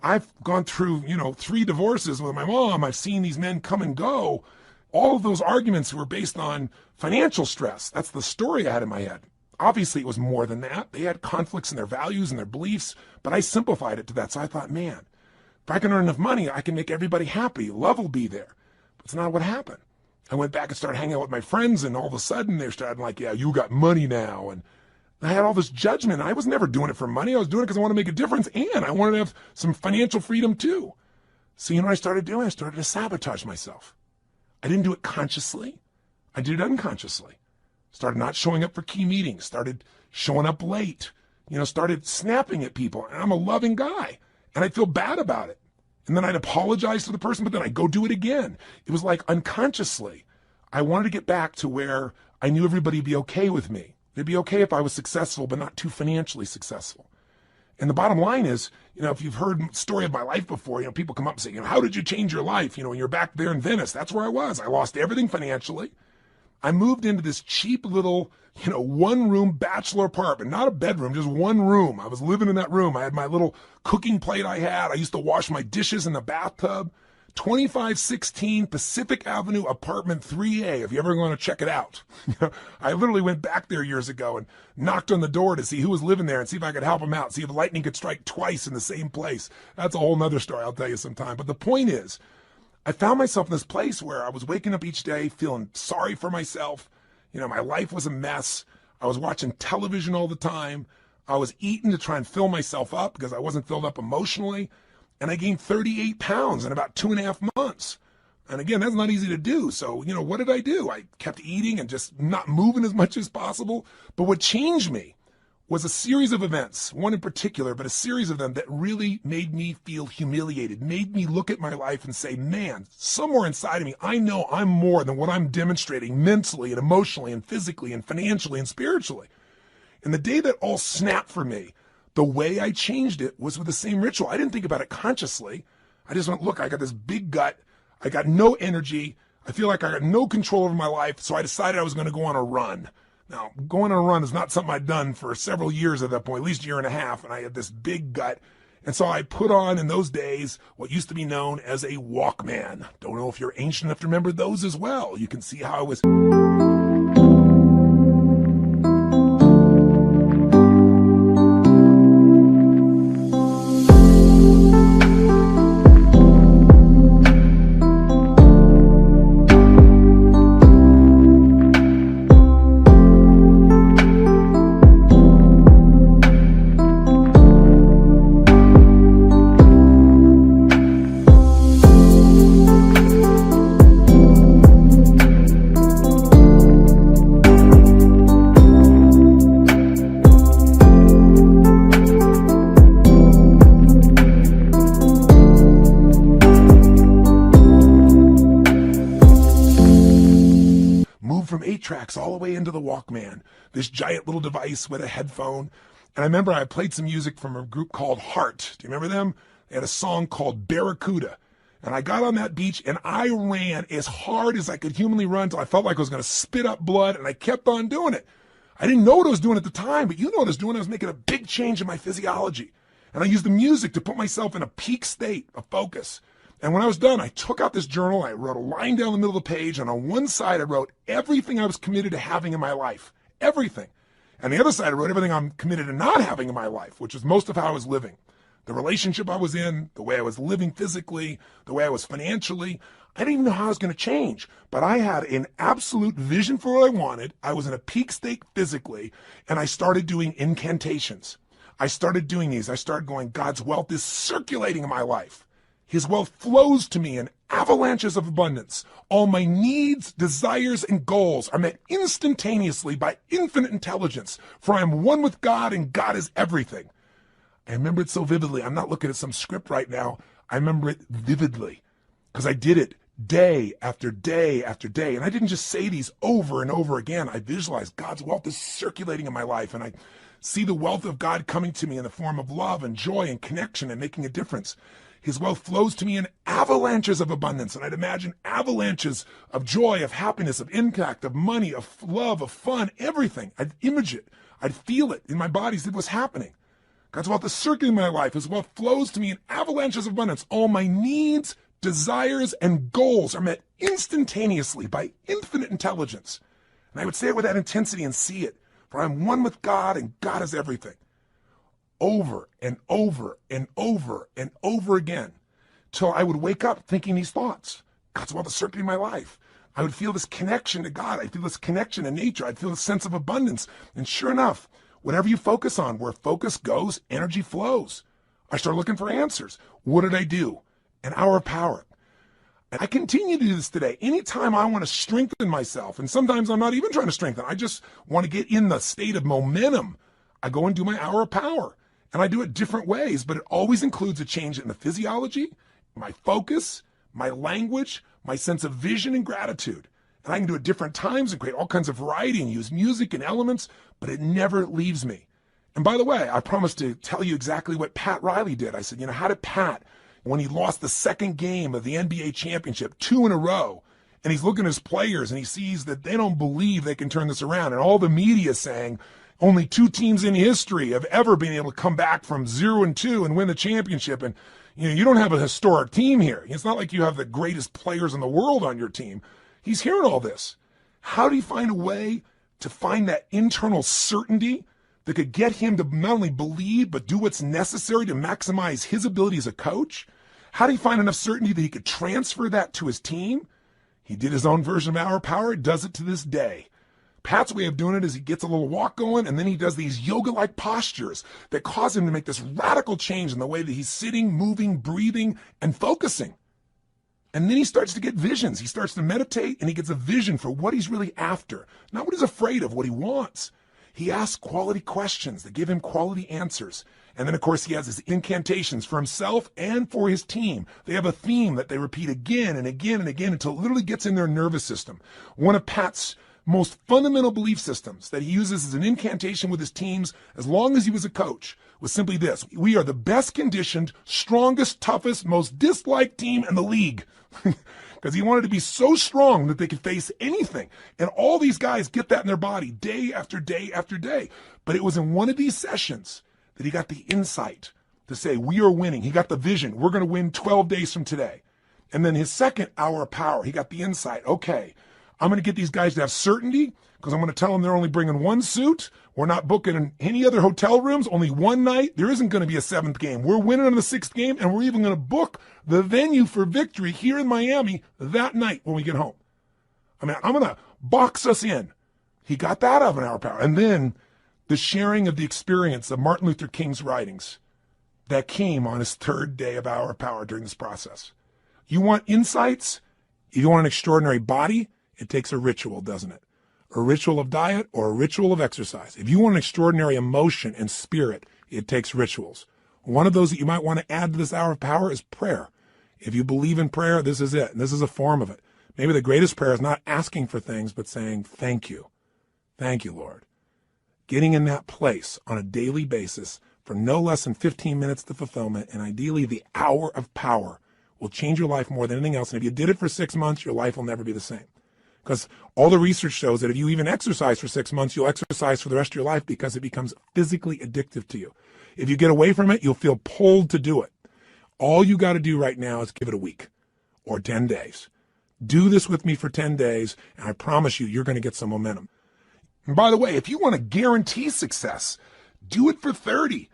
I've gone through, 3 divorces with my mom. I've seen these men come and go. All of those arguments were based on financial stress. That's the story I had in my head. Obviously, it was more than that. They had conflicts in their values and their beliefs, but I simplified it to that. So I thought, man, if I can earn enough money, I can make everybody happy. Love will be there. But it's not what happened. I went back and started hanging out with my friends, and all of a sudden they started like, yeah, you got money now. And I had all this judgment. I was never doing it for money. I was doing it because I wanted to make a difference, and I wanted to have some financial freedom too. So what I started doing? I started to sabotage myself. I didn't do it consciously. I did it unconsciously. Started not showing up for key meetings, started showing up late, started snapping at people. And I'm a loving guy, and I feel bad about it. And then I'd apologize to the person, but then I'd go do it again. It was like unconsciously. I wanted to get back to where I knew everybody would be okay with me. They'd be okay if I was successful, but not too financially successful. And the bottom line is, if you've heard the story of my life before, people come up and say, how did you change your life? When you're back there in Venice, that's where I was. I lost everything financially. I moved into this cheap little, 1-room bachelor apartment, not a bedroom, just 1 room. I was living in that room. I had my little cooking plate I had. I used to wash my dishes in the bathtub. 2516 Pacific Avenue, apartment 3A, if you ever want to check it out. I literally went back there years ago and knocked on the door to see who was living there and see if I could help them out, see if lightning could strike twice in the same place. That's a whole nother story I'll tell you sometime. But the point is, I found myself in this place where I was waking up each day feeling sorry for myself. My life was a mess. I was watching television all the time. I was eating to try and fill myself up because I wasn't filled up emotionally. And I gained 38 pounds in about 2.5 months. And again, that's not easy to do. So, what did I do? I kept eating and just not moving as much as possible. But what changed me was a series of events, one in particular, but a series of them that really made me feel humiliated, made me look at my life and say, man, somewhere inside of me, I know I'm more than what I'm demonstrating mentally and emotionally and physically and financially and spiritually. And the day that all snapped for me, the way I changed it was with the same ritual. I didn't think about it consciously. I just went, look, I got this big gut. I got no energy. I feel like I got no control over my life. So I decided I was going to go on a run. Now, going on a run is not something I'd done for several years at that point, at least 1.5 years. And I had this big gut. And so I put on, in those days, what used to be known as a Walkman. Don't know if you're ancient enough to remember those as well. You can see how I was... tracks all the way into the Walkman, this giant little device with a headphone. And I remember I played some music from a group called Heart. Do you remember them? They had a song called Barracuda. And I got on that beach and I ran as hard as I could humanly run until I felt like I was going to spit up blood, and I kept on doing it. I didn't know what I was doing at the time, but you know what I was doing. I was making a big change in my physiology. And I used the music to put myself in a peak state of focus. And when I was done, I took out this journal, I wrote a line down the middle of the page, and on one side I wrote everything I was committed to having in my life. Everything. And the other side I wrote everything I'm committed to not having in my life, which was most of how I was living. The relationship I was in, the way I was living physically, the way I was financially. I didn't even know how I was going to change, but I had an absolute vision for what I wanted. I was in a peak state physically, and I started doing incantations. I started doing these. I started going, God's wealth is circulating in my life. His wealth flows to me in avalanches of abundance. All my needs, desires, and goals are met instantaneously by infinite intelligence, for I am one with God, and God is everything. I remember it so vividly. I'm not looking at some script right now. I remember it vividly because I did it day after day after day. And I didn't just say these over and over again. I visualized God's wealth is circulating in my life, and I see the wealth of God coming to me in the form of love and joy and connection and making a difference. His wealth flows to me in avalanches of abundance. And I'd imagine avalanches of joy, of happiness, of impact, of money, of love, of fun, everything. I'd image it. I'd feel it in my body as it was happening. God's wealth is circulating in my life. His wealth flows to me in avalanches of abundance. All my needs, desires, and goals are met instantaneously by infinite intelligence. And I would say it with that intensity and see it. For I'm one with God, and God is everything. Over and over and over and over again, till I would wake up thinking these thoughts. God's wealth is circulating in my life. I would feel this connection to God. I'd feel this connection to nature. I'd feel a sense of abundance. And sure enough, whatever you focus on, where focus goes, energy flows. I started looking for answers. What did I do? An hour of power. And I continue to do this today. Anytime I want to strengthen myself, and sometimes I'm not even trying to strengthen, I just want to get in the state of momentum, I go and do my hour of power. And I do it different ways, but it always includes a change in the physiology, my focus, my language, my sense of vision and gratitude. And I can do it different times and create all kinds of variety and use music and elements, but it never leaves me. And by the way, I promised to tell you exactly what Pat Riley did. I said, how did Pat, when he lost the second game of the NBA championship, 2 in a row, and he's looking at his players and he sees that they don't believe they can turn this around, and all the media saying, only 2 teams in history have ever been able to come back from 0-2 and win the championship. And you don't have a historic team here. It's not like you have the greatest players in the world on your team. He's hearing all this. How do you find a way to find that internal certainty that could get him to not only believe, but do what's necessary to maximize his ability as a coach? How do you find enough certainty that he could transfer that to his team? He did his own version of Hour Power, does it to this day. Pat's way of doing it is he gets a little walk going, and then he does these yoga-like postures that cause him to make this radical change in the way that he's sitting, moving, breathing, and focusing. And then he starts to get visions. He starts to meditate, and he gets a vision for what he's really after, not what he's afraid of, what he wants. He asks quality questions that give him quality answers. And then, of course, he has his incantations for himself and for his team. They have a theme that they repeat again and again and again until it literally gets in their nervous system. One of Pat's most fundamental belief systems that he uses as an incantation with his teams as long as he was a coach was simply this: we are the best conditioned, strongest, toughest, most disliked team in the league. Because he wanted to be so strong that they could face anything. And all these guys get that in their body day after day after day. But it was in one of these sessions that he got the insight to say, we are winning. He got the vision. We're going to win 12 days from today. And then his second hour of power, he got the insight. Okay, I'm going to get these guys to have certainty because I'm going to tell them they're only bringing 1 suit. We're not booking in any other hotel rooms, only 1 night. There isn't going to be a 7th game. We're winning on the 6th game, and we're even going to book the venue for victory here in Miami that night when we get home. I'm going to box us in. He got that out of an hour power. And then the sharing of the experience of Martin Luther King's writings that came on his 3rd day of hour power during this process. You want insights? If you want an extraordinary body, it takes a ritual, doesn't it? A ritual of diet or a ritual of exercise. If you want an extraordinary emotion and spirit, it takes rituals. One of those that you might want to add to this hour of power is prayer. If you believe in prayer, this is it. This is a form of it. Maybe the greatest prayer is not asking for things, but saying, thank you. Thank you, Lord. getting in that place on a daily basis for no less than 15 minutes to fulfillment, and ideally the hour of power, will change your life more than anything else. And if you did it for 6 months, your life will never be the same. Because all the research shows that if you even exercise for 6 months, you'll exercise for the rest of your life because it becomes physically addictive to you. If you get away from it, you'll feel pulled to do it. All you got to do right now is give it a week or 10 days. Do this with me for 10 days, and I promise you, you're going to get some momentum. And by the way, if you want to guarantee success, do it for 30.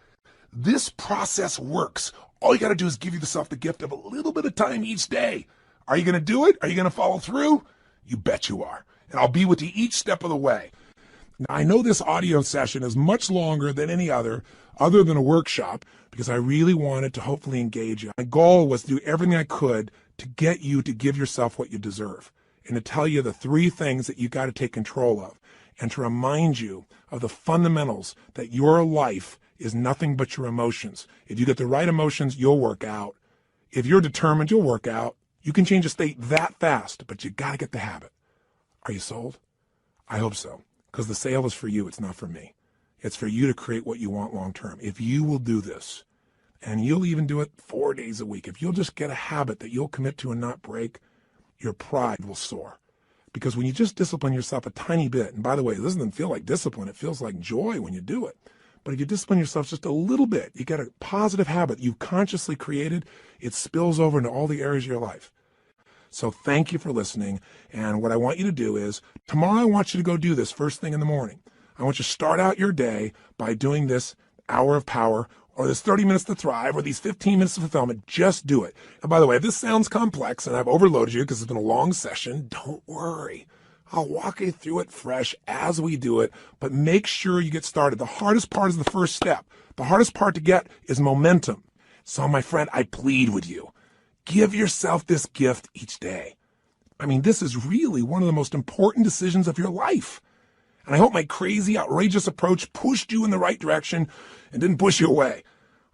This process works. All you got to do is give yourself the gift of a little bit of time each day. Are you going to do it? Are you going to follow through? You bet you are. And I'll be with you each step of the way. Now, I know this audio session is much longer than any other than a workshop, because I really wanted to hopefully engage you. My goal was to do everything I could to get you to give yourself what you deserve, and to tell you the 3 things that you got to take control of, and to remind you of the fundamentals that your life is nothing but your emotions. If you get the right emotions, you'll work out. If you're determined, you'll work out. You can change a state that fast, but you got to get the habit. Are you sold? I hope so, because the sale is for you. It's not for me. It's for you to create what you want long term. If you will do this, and you'll even do it 4 days a week, if you'll just get a habit that you'll commit to and not break, your pride will soar. Because when you just discipline yourself a tiny bit, and by the way, this doesn't feel like discipline, it feels like joy when you do it. But if you discipline yourself just a little bit, you get a positive habit you've consciously created, it spills over into all the areas of your life. So thank you for listening. And what I want you to do is, tomorrow I want you to go do this first thing in the morning. I want you to start out your day by doing this hour of power, or this 30 minutes to thrive, or these 15 minutes of fulfillment. Just do it. And by the way, if this sounds complex and I've overloaded you because it's been a long session, don't worry. I'll walk you through it fresh as we do it, but make sure you get started. The hardest part is the first step. The hardest part to get is momentum. So my friend, I plead with you. Give yourself this gift each day. I mean, this is really one of the most important decisions of your life. And I hope my crazy, outrageous approach pushed you in the right direction and didn't push you away.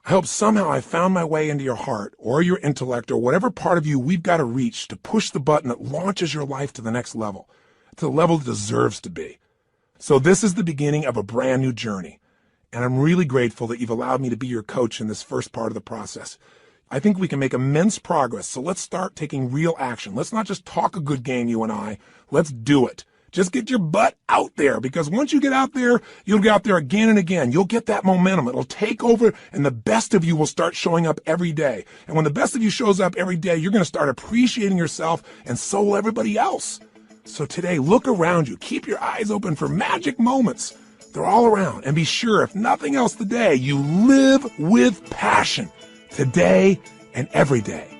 I hope somehow I found my way into your heart or your intellect or whatever part of you we've got to reach to push the button that launches your life to the next level, to the level it deserves to be. So this is the beginning of a brand new journey. And I'm really grateful that you've allowed me to be your coach in this first part of the process. I think we can make immense progress. So let's start taking real action. Let's not just talk a good game, you and I. Let's do it. Just get your butt out there, because once you get out there, you'll get out there again and again. You'll get that momentum. It'll take over, and the best of you will start showing up every day. And when the best of you shows up every day, you're going to start appreciating yourself, and so will everybody else. So today, look around you. Keep your eyes open for magic moments. They're all around. And be sure, if nothing else today, you live with passion today and every day.